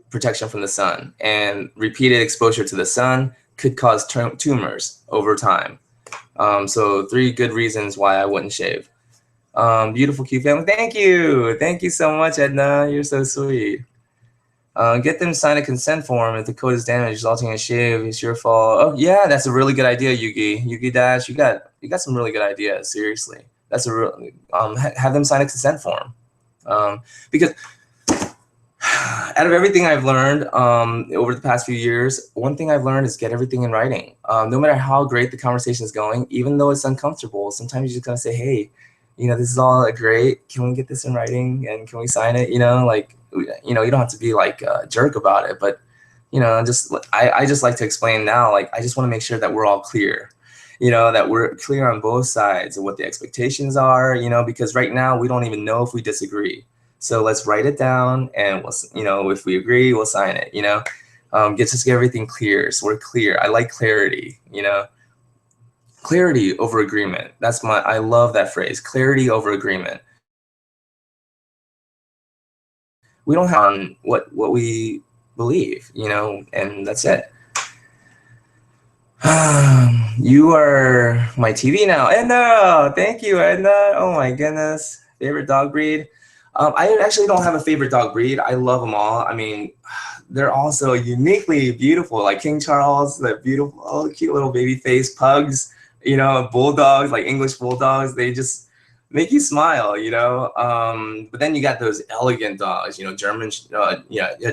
protection from the sun. And repeated exposure to the sun could cause tumors over time. So 3 good reasons why I wouldn't shave. Beautiful, cute family. Thank you. Thank you so much, Edna. You're so sweet. Get them sign a consent form. If the code is damaged, resulting in a shave, it's your fault. Oh yeah, that's a really good idea, Yugi. Yugi Dash, you got some really good ideas. Seriously, that's a real. Have them sign a consent form, because out of everything I've learned over the past few years, one thing I've learned is get everything in writing. No matter how great the conversation is going, even though it's uncomfortable, sometimes you're just gonna say, hey, this is all great. Can we get this in writing and can we sign it? You don't have to be like a jerk about it, but I just like to explain now. Like, I just want to make sure that we're all clear. That we're clear on both sides of what the expectations are. Because right now we don't even know if we disagree. So let's write it down, and if we agree, we'll sign it. Get everything clear, so we're clear. I like clarity. Clarity over agreement. I love that phrase. Clarity over agreement. We don't have on what we believe, and that's it. You are my TV now, Edna. Thank you, Edna. Oh my goodness, favorite dog breed. I actually don't have a favorite dog breed. I love them all. I mean, they're all so uniquely beautiful. Like King Charles, the beautiful, cute little baby face pugs. Bulldogs, like English bulldogs. They just make you smile. But then you got those elegant dogs. German,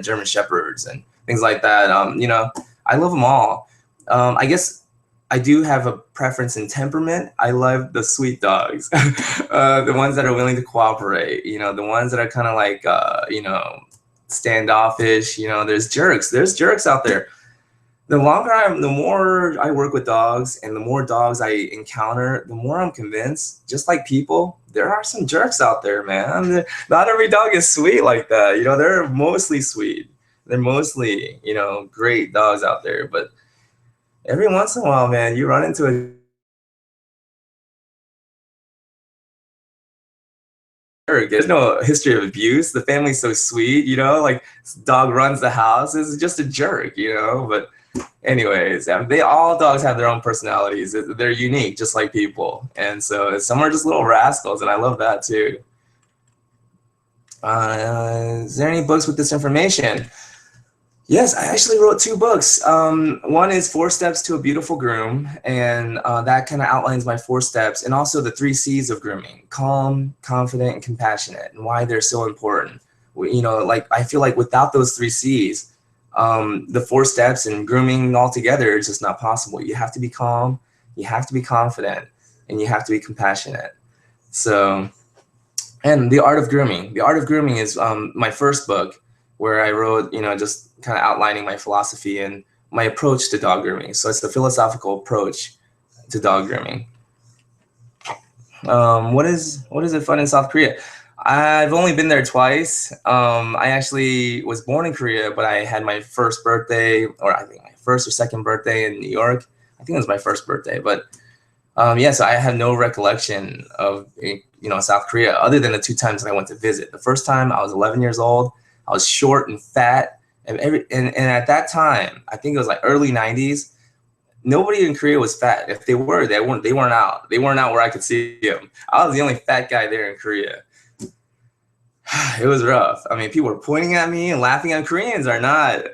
German shepherds and things like that. I love them all. I guess I do have a preference in temperament. I love the sweet dogs, the ones that are willing to cooperate. The ones that are kind of like, standoffish. There's jerks. There's jerks out there. The more I work with dogs and the more dogs I encounter, the more I'm convinced, just like people, there are some jerks out there, man. Not every dog is sweet like that. They're mostly sweet. They're mostly, great dogs out there. But every once in a while, man, you run into a jerk. There's no history of abuse. The family's so sweet, like dog runs the house. It's just a jerk, But anyways, all dogs have their own personalities. They're unique, just like people. And so some are just little rascals, and I love that too. Is there any books with this information? Yes, I actually wrote 2 books. One is 4 Steps to a Beautiful Groom, and that kind of outlines my 4 steps, and also the 3 C's of grooming: calm, confident, and compassionate, and why they're so important. I feel like without those 3 C's, the 4 steps and grooming altogether is just not possible. You have to be calm, you have to be confident, and you have to be compassionate. So, and The Art of Grooming. The Art of Grooming is my first book, where I wrote, just kind of outlining my philosophy and my approach to dog grooming. So it's the philosophical approach to dog grooming. What is it fun in South Korea? I've only been there twice. I actually was born in Korea, but I had my first birthday, or I think my first or second birthday in New York. I think it was my first birthday, but so I have no recollection of South Korea other than the 2 times that I went to visit. The first time I was 11 years old. I was short and fat, and at that time, I think it was like early 90s. Nobody in Korea was fat. If they were, they weren't out. They weren't out where I could see them. I was the only fat guy there in Korea. It was rough. I mean, people were pointing at me and laughing. And Koreans are not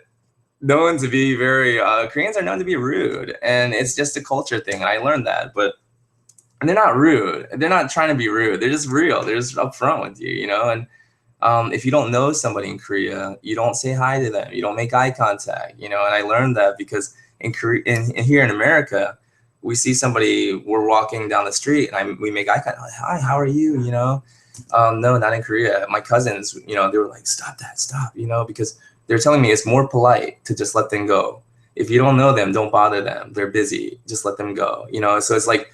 known to be Koreans are known to be rude, and it's just a culture thing. And I learned that, but they're not rude. They're not trying to be rude. They're just real. They're just upfront with you, and. If you don't know somebody in Korea, you don't say hi to them. You don't make eye contact, and I learned that because in Korea, here in America, we see somebody, we're walking down the street and we make eye contact. Like, hi, how are you? No, not in Korea. My cousins, they were like, stop that, stop, because they're telling me it's more polite to just let them go. If you don't know them, don't bother them. They're busy. Just let them go, So it's like,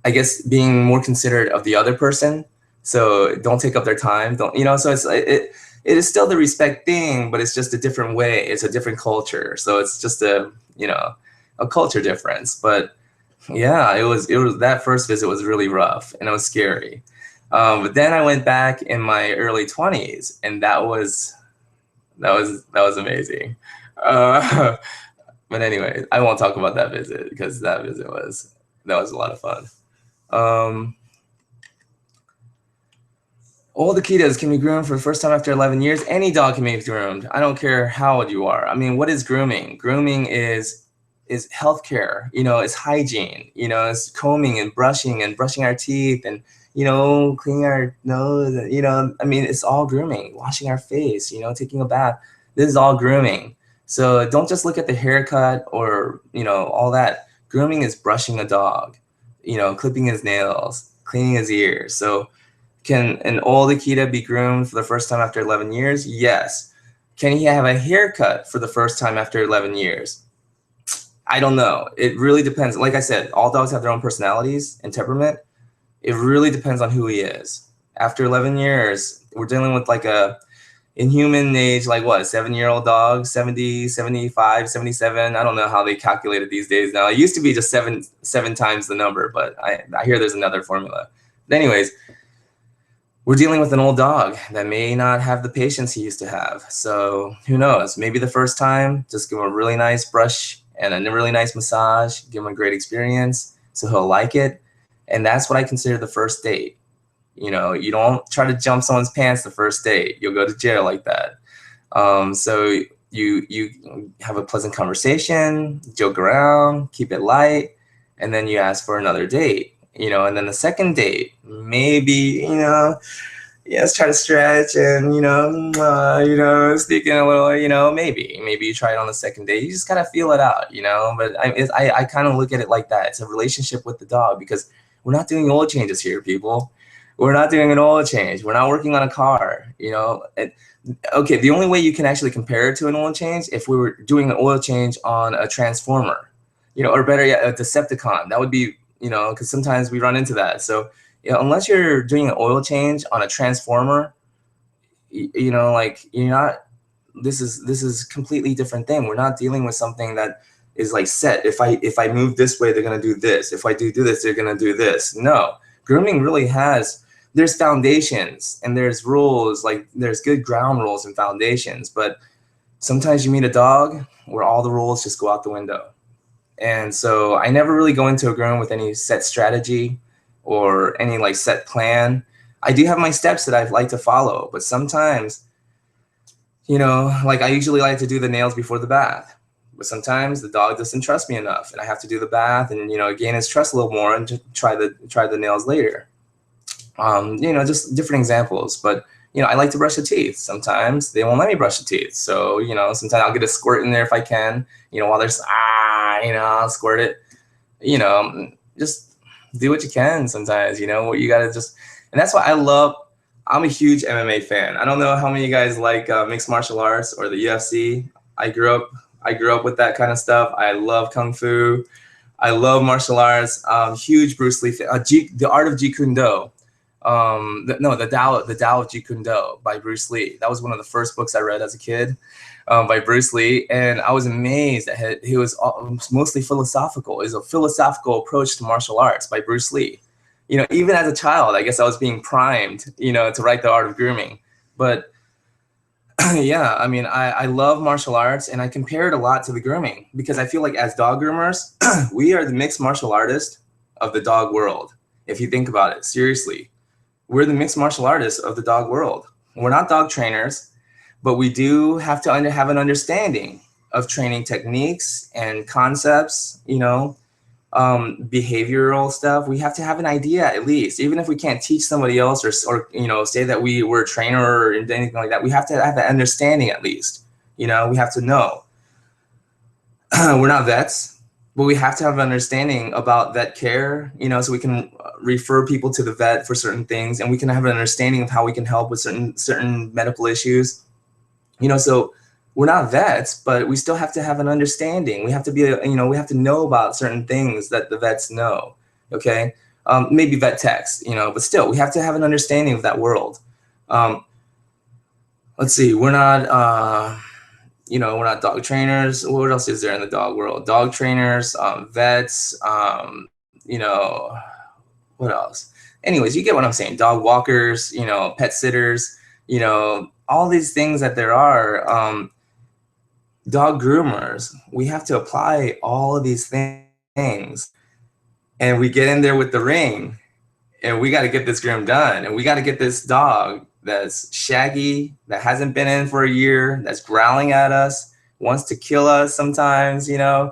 I guess, being more considerate of the other person. So don't take up their time. So it is still the respect thing, but it's just a different way. It's a different culture. So it's just a culture difference. But yeah, it was that first visit was really rough and it was scary. But then I went back in my early 20s, and that was amazing. But anyway, I won't talk about that visit because that was a lot of fun. All the Akitas can be groomed for the first time after 11 years. Any dog can be groomed. I don't care how old you are. I mean, what is grooming? Grooming is healthcare. You know, it's hygiene. You know, it's combing and brushing our teeth and, you know, cleaning our nose. You know, I mean, it's all grooming. Washing our face. You know, taking a bath. This is all grooming. So don't just look at the haircut or, you know, all that. Grooming is brushing a dog. You know, clipping his nails, cleaning his ears. So can an old Akita be groomed for the first time after 11 years? Yes. Can he have a haircut for the first time after 11 years? I don't know. It really depends. Like I said, all dogs have their own personalities and temperament. It really depends on who he is. After 11 years, we're dealing with like a inhuman age, like what, 7-year-old dog, 70, 75, 77. I don't know how they calculate it these days now. It used to be just seven times the number, but I hear there's another formula. But anyways, we're dealing with an old dog that may not have the patience he used to have. So who knows? Maybe the first time, just give him a really nice brush and a really nice massage, give him a great experience so he'll like it. And that's what I consider the first date. You know, you don't try to jump someone's pants the first date. You'll go to jail like that. So you have a pleasant conversation, joke around, keep it light, and then you ask for another date. You know, and then the second date, maybe, you know, yes, try to stretch and, you know, sneak in a little, you know, maybe you try it on the second date. You just gotta feel it out, you know. But I kind of look at it like that. It's a relationship with the dog because we're not doing oil changes here, people. We're not doing an oil change. We're not working on a car, you know. Okay, the only way you can actually compare it to an oil change if we were doing an oil change on a transformer, you know, or better yet, a Decepticon. That would be, you know, because sometimes we run into that. So, you know, unless you're doing an oil change on a transformer, you know, like you're not. This is completely different thing. We're not dealing with something that is like set. If I move this way, they're gonna do this. If I do this, they're gonna do this. No, grooming really has. There's foundations and there's rules. Like there's good ground rules and foundations. But sometimes you meet a dog where all the rules just go out the window. And so I never really go into a groom with any set strategy or any like set plan. I do have my steps that I'd like to follow, but sometimes, you know, like I usually like to do the nails before the bath, but sometimes the dog doesn't trust me enough and I have to do the bath and, you know, gain his trust a little more and just try the nails later. You know, just different examples, but you know, I like to brush the teeth. Sometimes they won't let me brush the teeth. So, you know, sometimes I'll get a squirt in there if I can, you know, while there's, you know, I'll squirt it, you know, just do what you can sometimes, you know, what you got to just, and that's why I'm a huge MMA fan. I don't know how many of you guys like mixed martial arts or the UFC. I grew up with that kind of stuff. I love Kung Fu. I love martial arts. Huge Bruce Lee fan. The Art of Jeet Kune Do. The Tao of Jeet Kune Do by Bruce Lee. That was one of the first books I read as a kid, by Bruce Lee, and I was amazed that he was mostly philosophical. It was a philosophical approach to martial arts by Bruce Lee. You know, even as a child, I guess I was being primed, you know, to write The Art of Grooming. But yeah, I mean, I love martial arts, and I compare it a lot to the grooming because I feel like as dog groomers, we are the mixed martial artist of the dog world. If you think about it seriously. We're the mixed martial artists of the dog world. We're not dog trainers, but we do have to have an understanding of training techniques and concepts, you know, behavioral stuff. We have to have an idea at least, even if we can't teach somebody else or you know, say that we're a trainer or anything like that. We have to have that understanding at least, you know, we have to know. We're not vets, but we have to have an understanding about vet care, you know, so we can refer people to the vet for certain things, and we can have an understanding of how we can help with certain medical issues, you know. So we're not vets, but we still have to have an understanding. We have to be, you know, we have to know about certain things that the vets know. Okay, maybe vet techs, you know, but still, we have to have an understanding of that world. Let's see, we're not. You know, we're not dog trainers. What else is there in the dog world? Dog trainers, vets, you know, what else? Anyways, you get what I'm saying. Dog walkers, you know, pet sitters, you know, all these things that there are. Dog groomers, we have to apply all of these things. And we get in there with the ring and we got to get this groom done. And we got to get this dog that's shaggy, that hasn't been in for a year, that's growling at us, wants to kill us sometimes, and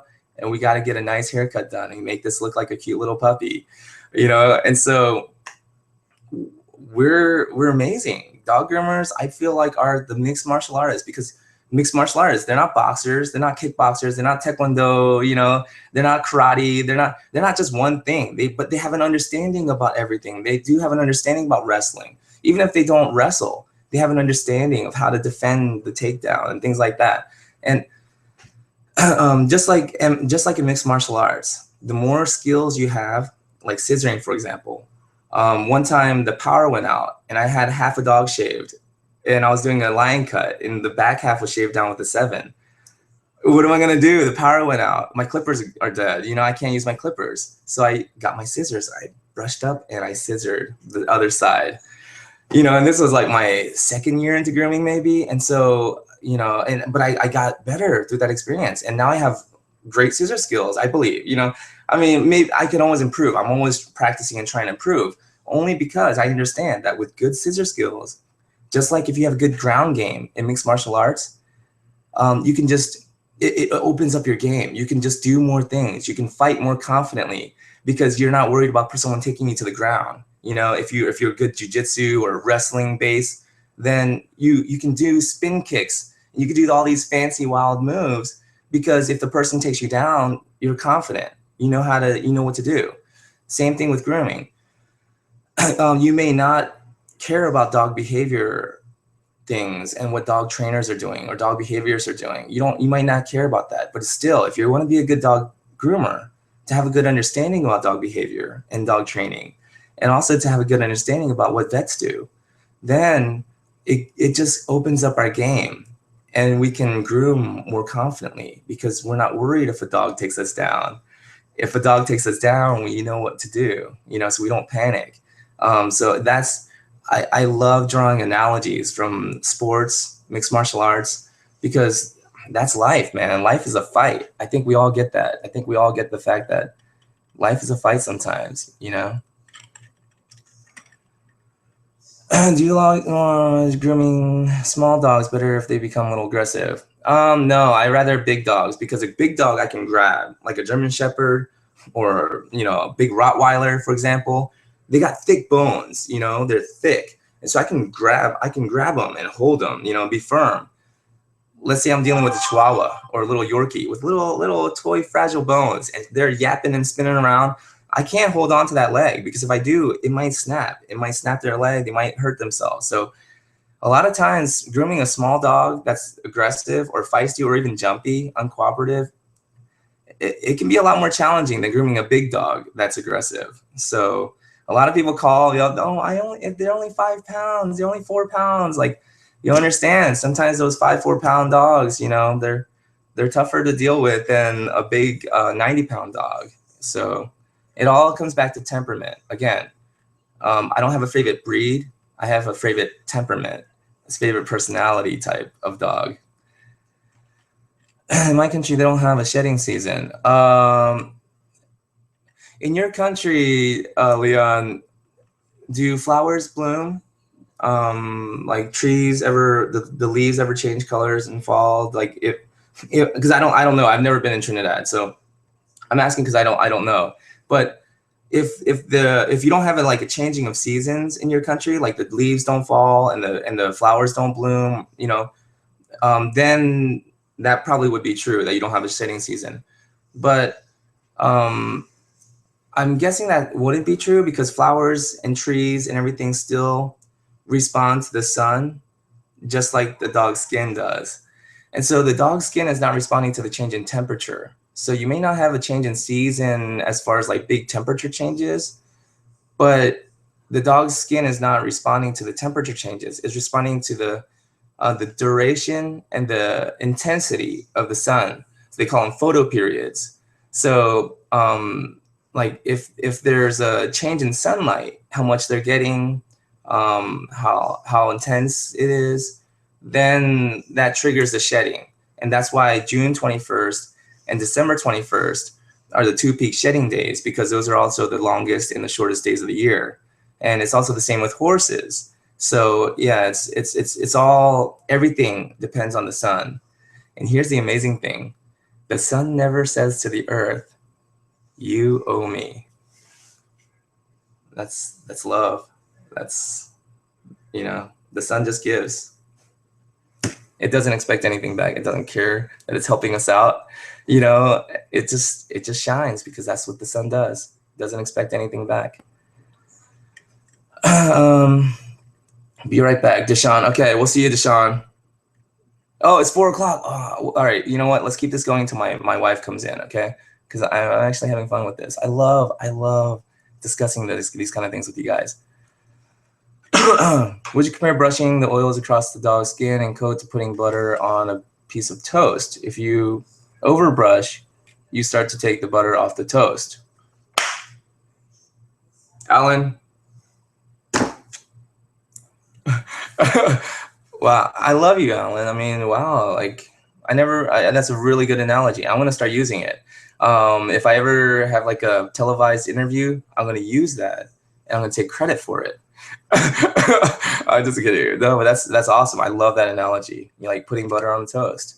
we got to get a nice haircut done and make this look like a cute little puppy, and so we're amazing. Dog groomers, I feel like, are the mixed martial artists, because mixed martial artists, they're not boxers, they're not kickboxers, they're not taekwondo, they're not karate, they're not just one thing. But they have an understanding about everything. They do have an understanding about wrestling. Even if they don't wrestle, they have an understanding of how to defend the takedown and things like that. And just like in mixed martial arts, the more skills you have, like scissoring, for example. One time the power went out and I had half a dog shaved, and I was doing a line cut and the back half was shaved down with a 7. What am I gonna do? The power went out. My clippers are dead. I can't use my clippers. So I got my scissors. I brushed up and I scissored the other side. And this was like my 2nd year into grooming maybe. And so, but I got better through that experience. And now I have great scissor skills, I believe. Maybe I can always improve. I'm always practicing and trying to improve, only because I understand that with good scissor skills, just like if you have a good ground game in mixed martial arts, you can just, it opens up your game. You can just do more things. You can fight more confidently because you're not worried about someone taking you to the ground. If you're good jiu-jitsu or wrestling base, then you can do spin kicks. You can do all these fancy wild moves because if the person takes you down, you're confident. You know what to do. Same thing with grooming. You may not care about dog behavior things and what dog trainers are doing or dog behaviors are doing. You might not care about that, but still, if you want to be a good dog groomer, to have a good understanding about dog behavior and dog training, and also to have a good understanding about what vets do, then it just opens up our game and we can groom more confidently because we're not worried if a dog takes us down. If a dog takes us down, we know what to do, so we don't panic. So I love drawing analogies from sports, mixed martial arts, because that's life, man. Life is a fight. I think we all get that. I think we all get the fact that life is a fight sometimes, Do you like grooming small dogs better if they become a little aggressive? No, I rather big dogs, because a big dog I can grab, like a German Shepherd or, a big Rottweiler, for example. They got thick bones, they're thick. And so I can grab them and hold them, be firm. Let's say I'm dealing with a Chihuahua or a little Yorkie with little toy fragile bones, and they're yapping and spinning around. I can't hold on to that leg, because if I do, it might snap. It might snap their leg. They might hurt themselves. So a lot of times grooming a small dog that's aggressive or feisty or even jumpy, uncooperative, it can be a lot more challenging than grooming a big dog that's aggressive. So a lot of people call, if they're only 5 pounds, they're only 4 pounds. Like, you understand, sometimes those 4 pound dogs, they're tougher to deal with than a big 90-pound dog. So it all comes back to temperament. Again, I don't have a favorite breed. I have a favorite temperament, a favorite personality type of dog. In my country, they don't have a shedding season. In your country, Leon, do flowers bloom? Like trees ever, the leaves ever change colors in fall? Like because I don't know. I've never been in Trinidad, so I'm asking because I don't know. But if you don't have a changing of seasons in your country, like the leaves don't fall and the flowers don't bloom, then that probably would be true, that you don't have a shedding season. But I'm guessing that wouldn't be true, because flowers and trees and everything still respond to the sun, just like the dog's skin does. And so the dog's skin is not responding to the change in temperature. So you may not have a change in season as far as big temperature changes, but the dog's skin is not responding to the temperature changes. It's responding to the duration and the intensity of the sun. So they call them photoperiods. So if there's a change in sunlight, how much they're getting, how intense it is, then that triggers the shedding. And that's why June 21st and December 21st are the 2 peak shedding days, because those are also the longest and the shortest days of the year. And it's also the same with horses. So yeah, it's all, everything depends on the sun. And here's the amazing thing: the sun never says to the earth, "You owe me." That's love. That's, you know, the sun just gives. It doesn't expect anything back. It doesn't care that it's helping us out. You know, it just shines because that's what the sun does. It doesn't expect anything back. Be right back, Deshaun. Okay, we'll see you, Deshaun. Oh, it's 4 o'clock. Oh, all right. You know what? Let's keep this going until my wife comes in, okay? Because I'm actually having fun with this. I love discussing these kind of things with you guys. Would you compare brushing the oils across the dog's skin and coat to putting butter on a piece of toast? If you overbrush, you start to take the butter off the toast. Alan? Wow, I love you, Alan. I mean, wow, like that's a really good analogy. I'm gonna start using it. If I ever have like a televised interview, I'm gonna use that and I'm gonna take credit for it. I'm just kidding. No, but that's awesome. I love that analogy. You like putting butter on the toast.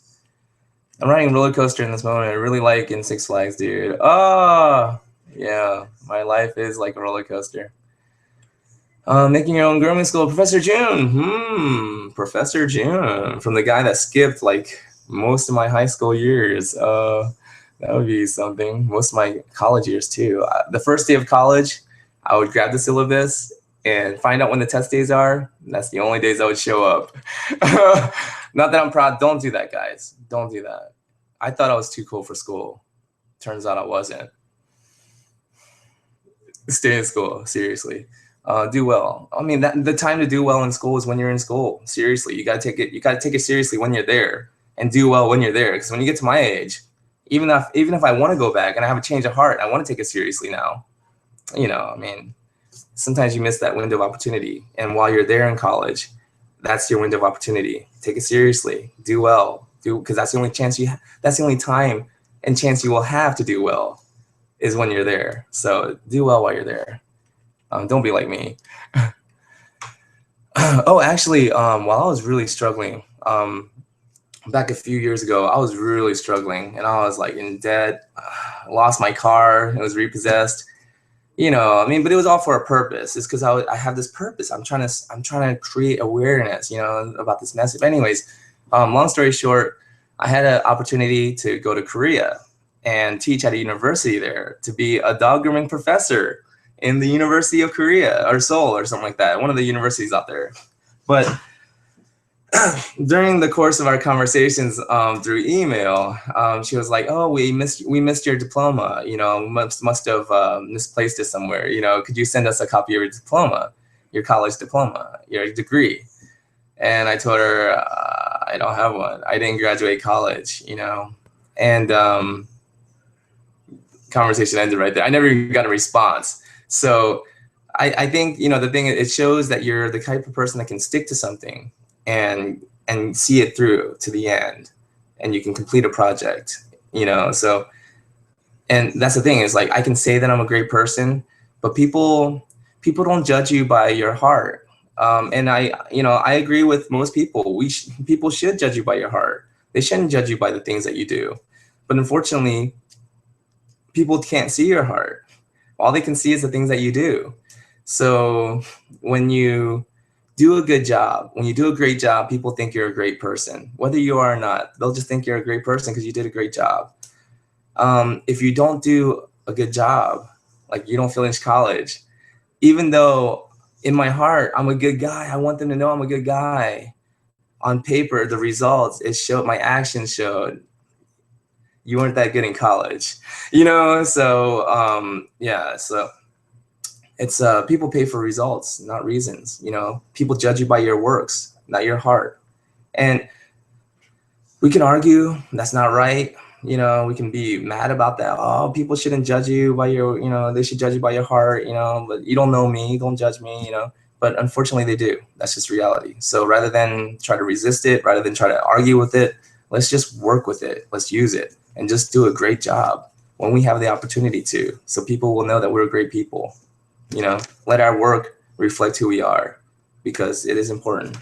I'm riding a roller coaster in this moment. I really like in Six Flags, dude. Oh, yeah. My life is like a roller coaster. Making your own grooming school, Professor Jun. Professor Jun, from the guy that skipped like most of my high school years. That would be something. Most of my college years too. The first day of college, I would grab the syllabus and find out when the test days are. That's the only days I would show up. Not that I'm proud. Don't do that, guys. Don't do that. I thought I was too cool for school. Turns out I wasn't. Stay in school, seriously. Do well. I mean, the time to do well in school is when you're in school. Seriously, you gotta take it. You gotta take it seriously when you're there, and do well when you're there. Because when you get to my age, even if I want to go back and I have a change of heart, I want to take it seriously now. You know, I mean, sometimes you miss that window of opportunity, and while you're there in college, that's your window of opportunity. Take it seriously. Do well. Because that's the only chance that's the only time and chance you will have to do well, is when you're there. So do well while you're there. Don't be like me. Oh, actually, while I was really struggling, back a few years ago, I was really struggling, and I was like in debt. Lost my car. It was repossessed. You know, I mean, but it was all for a purpose. It's because I have this purpose. I'm trying to create awareness, you know, about this message. Anyways, long story short, I had an opportunity to go to Korea and teach at a university there, to be a dog grooming professor in the University of Korea, or Seoul, or something like that, one of the universities out there. But during the course of our conversations through email, she was like, "Oh, we missed your diploma. You know, must have misplaced it somewhere. You know, could you send us a copy of your diploma, your college diploma, your degree?" And I told her, "I don't have one. I didn't graduate college. You know," and conversation ended right there. I never even got a response. So I think, you know, the thing, it shows that you're the type of person that can stick to something and see it through to the end, and you can complete a project, you know. So, and that's the thing, is like, I can say that I'm a great person, but people don't judge you by your heart. And I agree with most people. People should judge you by your heart. They shouldn't judge you by the things that you do. But unfortunately, people can't see your heart. All they can see is the things that you do. So when you do a good job, when you do a great job, people think you're a great person. Whether you are or not, they'll just think you're a great person because you did a great job. If you don't do a good job, like you don't finish college, even though in my heart I'm a good guy, I want them to know I'm a good guy. On paper, the results, it showed, my actions showed you weren't that good in college, you know? So, yeah, so it's, people pay for results, not reasons, you know? People judge you by your works, not your heart. And we can argue that's not right. You know, we can be mad about that. Oh, people shouldn't judge you by your, you know, they should judge you by your heart, you know, but you don't know me, don't judge me, you know? But unfortunately they do. That's just reality. So rather than try to resist it, rather than try to argue with it, let's just work with it. Let's use it and just do a great job when we have the opportunity to, so people will know that we're great people. You know, let our work reflect who we are, because it is important.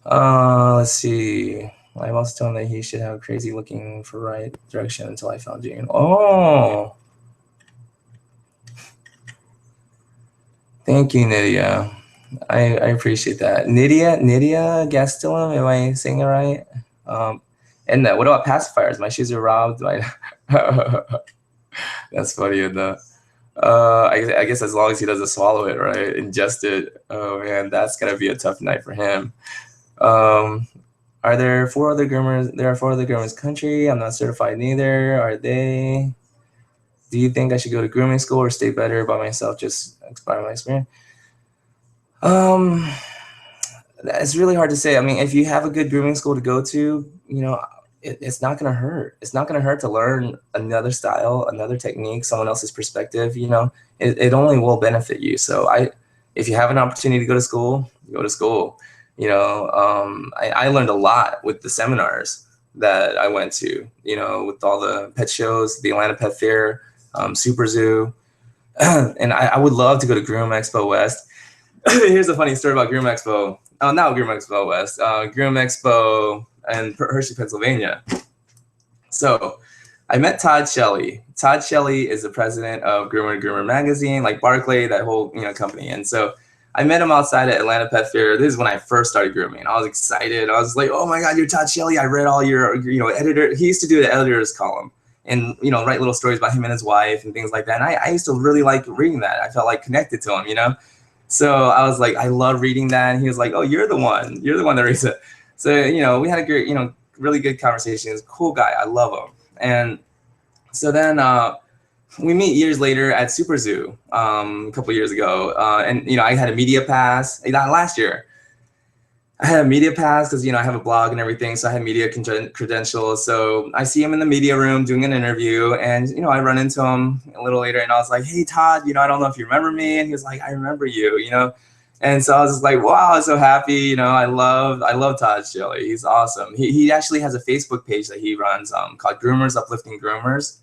Let's see. I also told him that he should have crazy looking for right direction until I found June. Oh, thank you, Nydia. I appreciate that. Nydia Gastelum, am I saying it right? And what about pacifiers? My shoes are robbed. That's funny. And I guess as long as he doesn't swallow it, right? Ingest it. Oh man, that's gonna be a tough night for him. Are there 4 other groomers? There are 4 other groomers country. I'm not certified neither. Are they? Do you think I should go to grooming school or stay better by myself? Just expire my experience. It's really hard to say. I mean, if you have a good grooming school to go to, you know, it's not gonna hurt. It's not gonna hurt to learn another style, another technique, someone else's perspective. You know, it only will benefit you. So if you have an opportunity to go to school, go to school. You know, I learned a lot with the seminars that I went to. You know, with all the pet shows, the Atlanta Pet Fair, Super Zoo, and I would love to go to Groom Expo West. Here's a funny story about Groom Expo. Oh, not Groom Expo West. Groom Expo in Hershey, Pennsylvania. So I met Todd Shelley. Todd Shelley is the president of Groomer to Groomer magazine, like Barclay, that whole company. And so I met him outside at Atlanta Pet Fair. This is when I first started grooming. I was excited. I was like, oh my God, you're Todd Shelley. I read all your editor. He used to do the editor's column and write little stories about him and his wife and things like that. And I used to really like reading that. I felt like connected to him, So I was like, I love reading that. And he was like, oh, you're the one that reads it. So, we had a great, really good conversation. He's a cool guy. I love him. And so then we meet years later at Super Zoo a couple years ago. And, I had a media pass last year. I had a media pass because, I have a blog and everything. So I had media credentials. So I see him in the media room doing an interview. And, I run into him a little later and I was like, hey, Todd, I don't know if you remember me. And he was like, I remember you, And so I was just like, wow, I'm so happy. I love Todd Shelley. He's awesome. He actually has a Facebook page that he runs called Groomers Uplifting Groomers.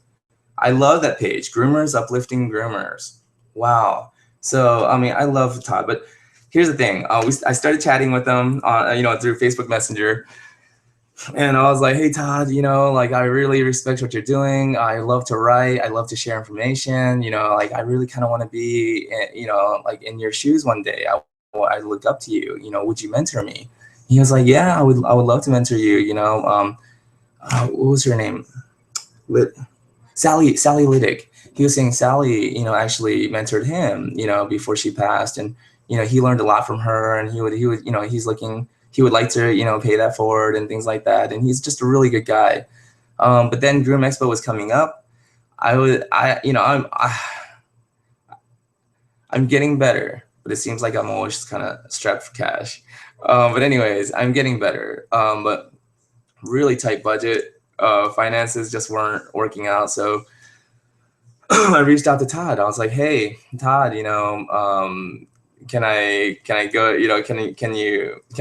I love that page, Groomers Uplifting Groomers. Wow. So, I love Todd, but here's the thing. I started chatting with him, through Facebook Messenger, and I was like, "Hey, Todd, I really respect what you're doing. I love to write. I love to share information. I really kind of want to be, in your shoes one day. I look up to you. Would you mentor me?" He was like, "Yeah, I would love to mentor you. What was her name? Sally Liddick." He was saying Sally, actually mentored him, before she passed, and he learned a lot from her, and he would, he would like to, pay that forward and things like that. And he's just a really good guy. But then Groom Expo was coming up. I'm getting better, but it seems like I'm always kind of strapped for cash. But anyways, I'm getting better. But really tight budget, finances just weren't working out. So I reached out to Todd. I was like, "Hey, Todd, can I go? Can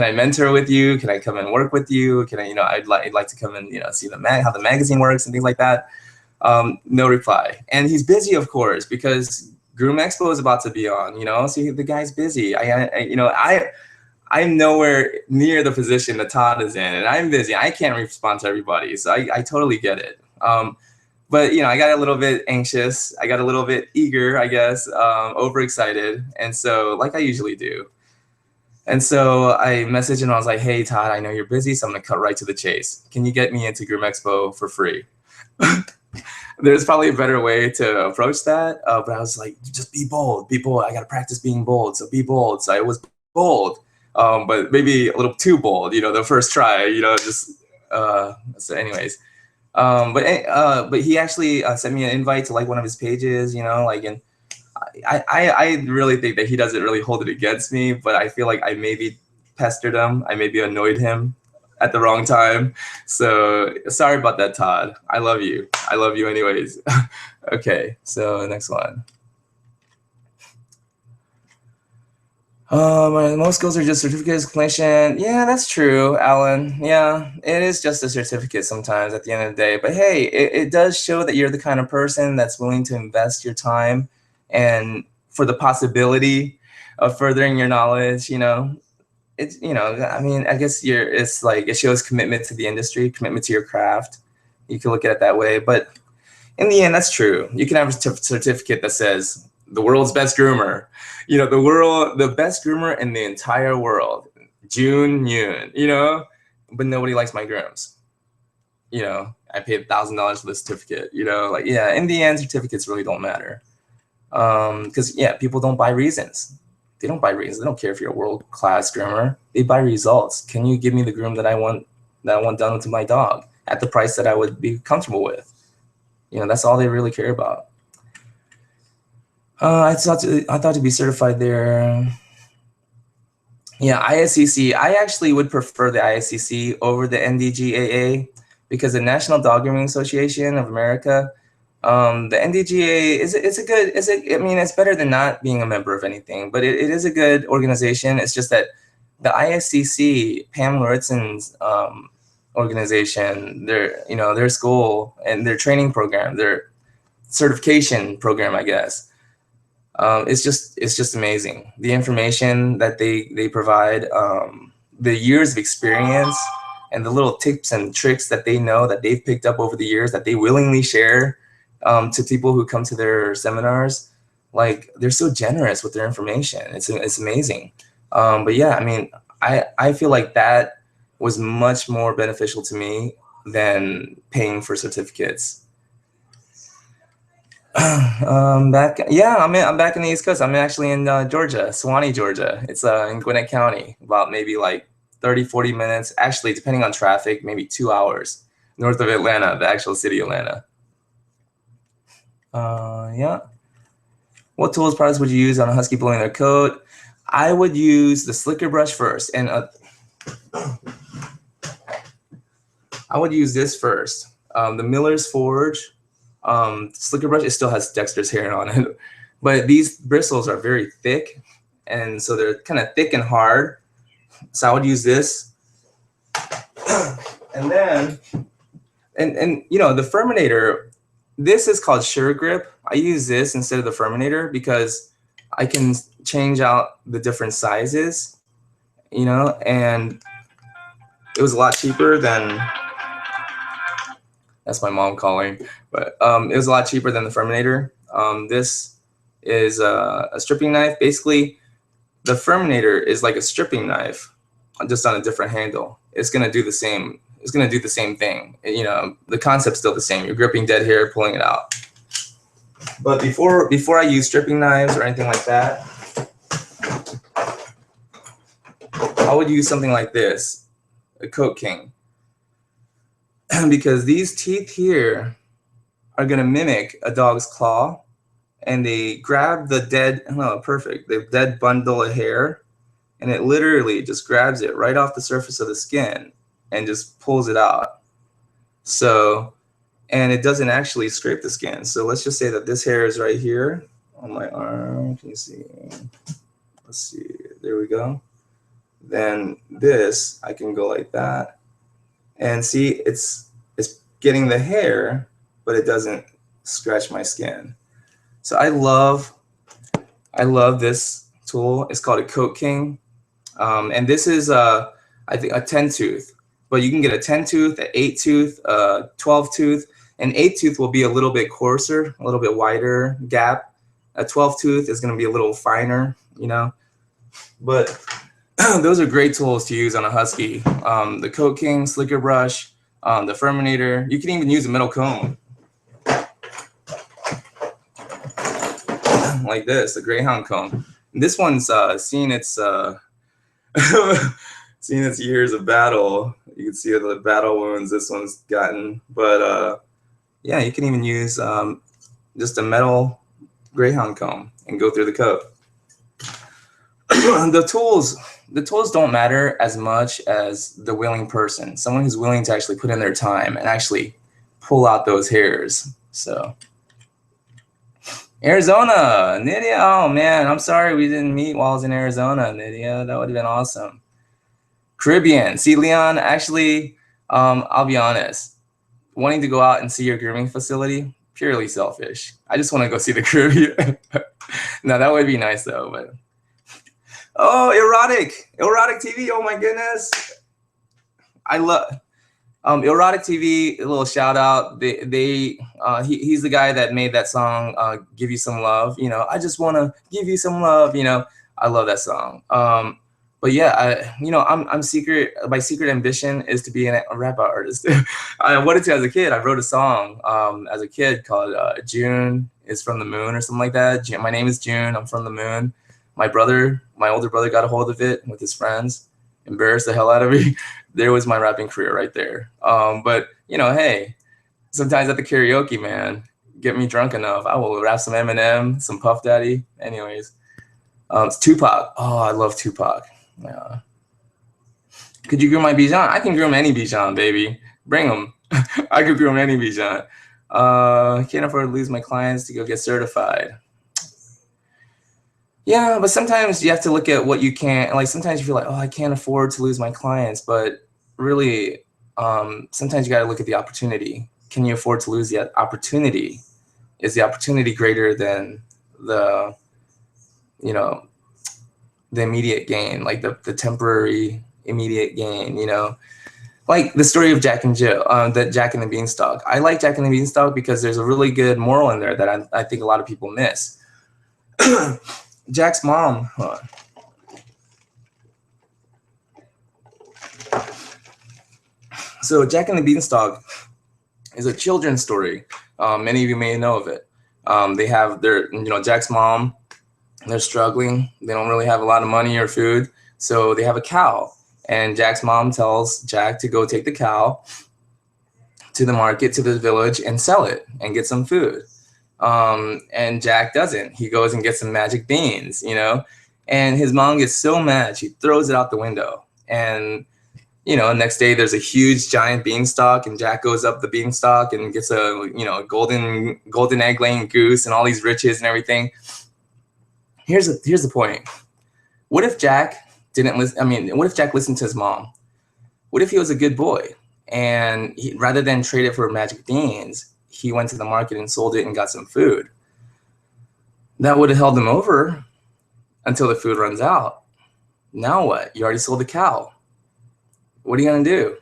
I mentor with you? Can I come and work with you? Can I? I'd like to come and see how the magazine works and things like that." No reply. And he's busy, of course, because Groom Expo is about to be on. So the guy's busy. I'm nowhere near the position that Todd is in, and I'm busy. I can't respond to everybody, so I totally get it. But I got a little bit anxious. I got a little bit eager, I guess, overexcited, and so like I usually do. And so I messaged him. I was like, "Hey, Todd, I know you're busy, so I'm gonna cut right to the chase. Can you get me into Groom Expo for free?" There's probably a better way to approach that, but I was like, "Just be bold, be bold. I gotta practice being bold, so be bold." So I was bold, but maybe a little too bold. The first try. So anyways. But he actually sent me an invite to one of his pages, and I really think that he doesn't really hold it against me, but I feel like I maybe pestered him, I maybe annoyed him at the wrong time. So sorry about that, Todd. I love you anyways. Okay, so next one. Most skills are just certificates, explanation. Yeah, that's true, Alan. Yeah, it is just a certificate sometimes at the end of the day. But hey, it does show that you're the kind of person that's willing to invest your time and for the possibility of furthering your knowledge. It's, I mean, I guess it's like it shows commitment to the industry, commitment to your craft. You can look at it that way, but in the end, that's true. You can have a certificate that says the world's best groomer, the best groomer in the entire world, Jun Yoon, but nobody likes my grooms. I paid $1,000 for the certificate, like, yeah, in the end, certificates really don't matter. Because, people don't buy reasons. They don't buy reasons. They don't care if you're a world-class groomer. They buy results. Can you give me the groom that I want done to my dog at the price that I would be comfortable with? That's all they really care about. I thought to be certified there. Yeah, ISCC. I actually would prefer the ISCC over the NDGAA because the National Dog Grooming Association of America, the NDGAA it's better than not being a member of anything, but it is a good organization. It's just that the ISCC, Pam Lauritsen's organization, their school and their training program, their certification program, I guess. It's just amazing. The information that they provide, the years of experience, and the little tips and tricks that they know that they've picked up over the years that they willingly share to people who come to their seminars. Like, they're so generous with their information. It's amazing. But yeah, I mean, I feel like that was much more beneficial to me than paying for certificates. I'm back in the East Coast. I'm actually in Georgia, Suwanee, Georgia. It's in Gwinnett County, about maybe like 30-40 minutes, actually, depending on traffic, maybe 2 hours north of Atlanta, the actual city of Atlanta. Yeah. What tools, products would you use on a husky blowing their coat? I would use the slicker brush first, and I would use this first. The Miller's Forge slicker brush. It still has Dexter's hair on it, but these bristles are very thick, and so they're kind of thick and hard. So I would use this, and then, and the Furminator. This is called Sure Grip. I use this instead of the Furminator because I can change out the different sizes, and it was a lot cheaper than. That's my mom calling, but it was a lot cheaper than the Furminator. This is a stripping knife. Basically, the Furminator is like a stripping knife, just on a different handle. It's gonna do the same. It's gonna do the same thing. The concept's still the same. You're gripping dead hair, pulling it out. But before I use stripping knives or anything like that, I would use something like this, a Coat King. Because these teeth here are going to mimic a dog's claw, and they grab the dead bundle of hair, and it literally just grabs it right off the surface of the skin and just pulls it out. So, and it doesn't actually scrape the skin. So let's just say that this hair is right here on my arm. Can you see? Let's see. There we go. Then this, I can go like that. And see, it's getting the hair, but it doesn't scratch my skin. So I love this tool. It's called a Coat King, and this is I think a 10-tooth, but you can get a 10-tooth, an 8-tooth, a 12-tooth. An 8-tooth will be a little bit coarser, a little bit wider gap. A 12-tooth is going to be a little finer, But those are great tools to use on a husky. The Coat King, slicker brush, the Furminator. You can even use a metal comb. Like this, the Greyhound comb. And this one's seen its years of battle. You can see the battle wounds this one's gotten. But yeah, you can even use just a metal Greyhound comb and go through the coat. The tools don't matter as much as the willing person, someone who's willing to actually put in their time and actually pull out those hairs. So, Arizona, Nydia. Oh man, I'm sorry we didn't meet while I was in Arizona, Nydia. That would have been awesome. Caribbean. See, Leon, actually, I'll be honest, wanting to go out and see your grooming facility, purely selfish. I just want to go see the Caribbean. No, that would be nice though, but Oh, erotic TV. Oh my goodness, I love erotic TV. A little shout out. He's the guy that made that song, "Give You Some Love." You know, I just wanna give you some love. You know, I love that song. But yeah, I'm secret. My secret ambition is to be a rap artist. I wanted to as a kid. I wrote a song as a kid called "June is from the Moon" or something like that. My name is June. I'm from the moon. My older brother, got a hold of it with his friends, embarrassed the hell out of me. There was my rapping career right there. But hey, sometimes at the karaoke, man, get me drunk enough, I will rap some Eminem, some Puff Daddy. Anyways, it's Tupac. Oh, I love Tupac. Yeah. Could you groom my Bijan? I can groom any Bijan, baby. Bring them. I could groom any Bijan. Can't afford to lose my clients to go get certified. Yeah, but sometimes you have to look at what you can. Like sometimes you feel like, oh, I can't afford to lose my clients, but really, sometimes you got to look at the opportunity. Can you afford to lose the opportunity? Is the opportunity greater than the, the immediate gain, like the temporary immediate gain? Like the story of Jack and Jill, the Jack and the Beanstalk. I like Jack and the Beanstalk because there's a really good moral in there that I think a lot of people miss. Jack's mom. So Jack and the Beanstalk is a children's story. Many of you may know of it. They have Jack's mom. They're struggling. They don't really have a lot of money or food, so they have a cow. And Jack's mom tells Jack to go take the cow to the market, to the village, and sell it and get some food. And Jack doesn't. He goes and gets some magic beans, and his mom gets so mad, she throws it out the window. And, next day there's a huge giant beanstalk, and Jack goes up the beanstalk and gets a, golden egg laying goose and all these riches and everything. Here's the point. What if Jack didn't listen? What if Jack listened to his mom? What if he was a good boy and rather than trade it for magic beans, he went to the market and sold it and got some food? That would have held him over until the food runs out. Now what? You already sold the cow. What are you gonna do?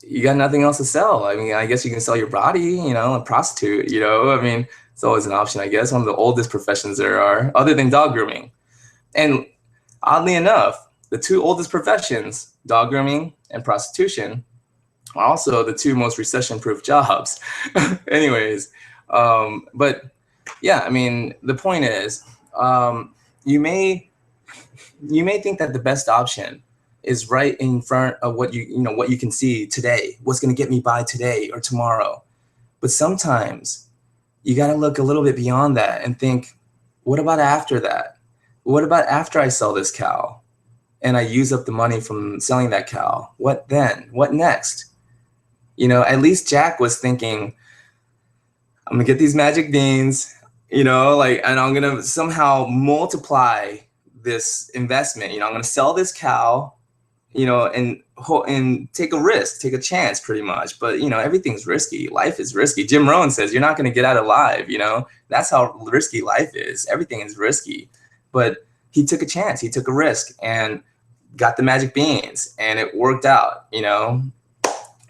You got nothing else to sell. I guess you can sell your body, a prostitute, it's always an option, I guess. One of the oldest professions there are, other than dog grooming. And oddly enough, the two oldest professions, dog grooming and prostitution, are also the two most recession-proof jobs. Anyways, but yeah, the point is, you may think that the best option is right in front of what you can see today, what's going to get me by today or tomorrow. But sometimes you got to look a little bit beyond that and think, what about after that? What about after I sell this cow and I use up the money from selling that cow? What then? What next? At least Jack was thinking, I'm gonna get these magic beans, and I'm gonna somehow multiply this investment. I'm gonna sell this cow, and take a risk, take a chance, pretty much. But everything's risky. Life is risky. Jim Rohn says you're not gonna get out alive. That's how risky life is. Everything is risky. But he took a chance. He took a risk and got the magic beans, and it worked out.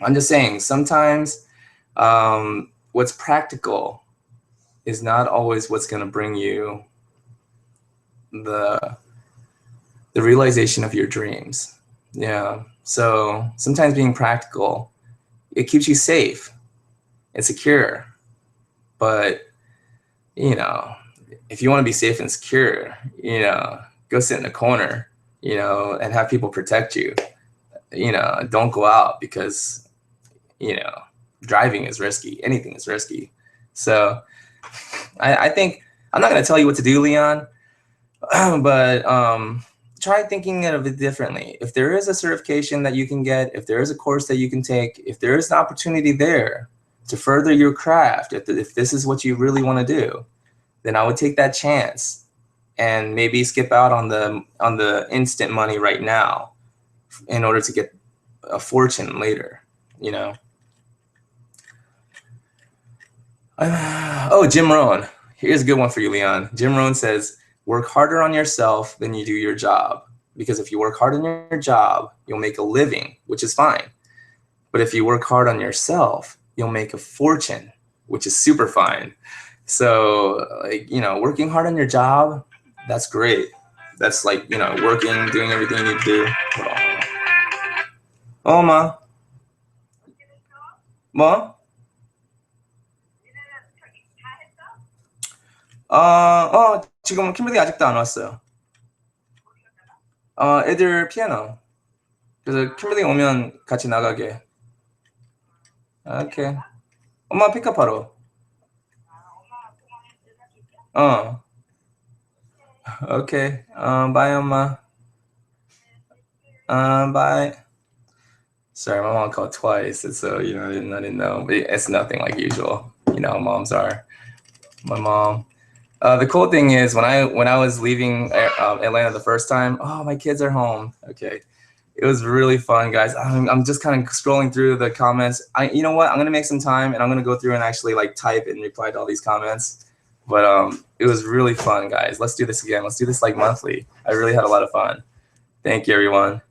I'm just saying, sometimes what's practical is not always what's going to bring you the realization of your dreams. Yeah. So sometimes being practical, it keeps you safe and secure. But, if you want to be safe and secure, go sit in a corner, and have people protect you. Don't go out because, driving is risky. Anything is risky. So I think I'm not going to tell you what to do, Leon, but try thinking of it differently. If there is a certification that you can get, if there is a course that you can take, if there is an opportunity there to further your craft, if this is what you really want to do, then I would take that chance and maybe skip out on the instant money right now in order to get a fortune later, Oh, Jim Rohn. Here's a good one for you, Leon. Jim Rohn says, work harder on yourself than you do your job. Because if you work hard on your job, you'll make a living, which is fine. But if you work hard on yourself, you'll make a fortune, which is super fine. So, like, you know, working hard on your job, that's great. That's like, you know, working, doing everything you need to do. Hold on. 엄마, 뭐? 지금 킴berly 아직도 안 왔어요. 애들 피아노. 그래서 킴berly 오면 같이 나가게. 오케이. 엄마 픽업하러. 오케이. 바이 엄마. Bye. Sorry, my mom called twice, and so, you know, I didn't know. But it's nothing like usual. You know how moms are. My mom. The cool thing is when I was leaving Atlanta the first time, oh, my kids are home. Okay, it was really fun, guys. I'm just kind of scrolling through the comments. You know what? I'm gonna make some time and I'm gonna go through and actually like type and reply to all these comments. But it was really fun, guys. Let's do this again. Let's do this like monthly. I really had a lot of fun. Thank you, everyone.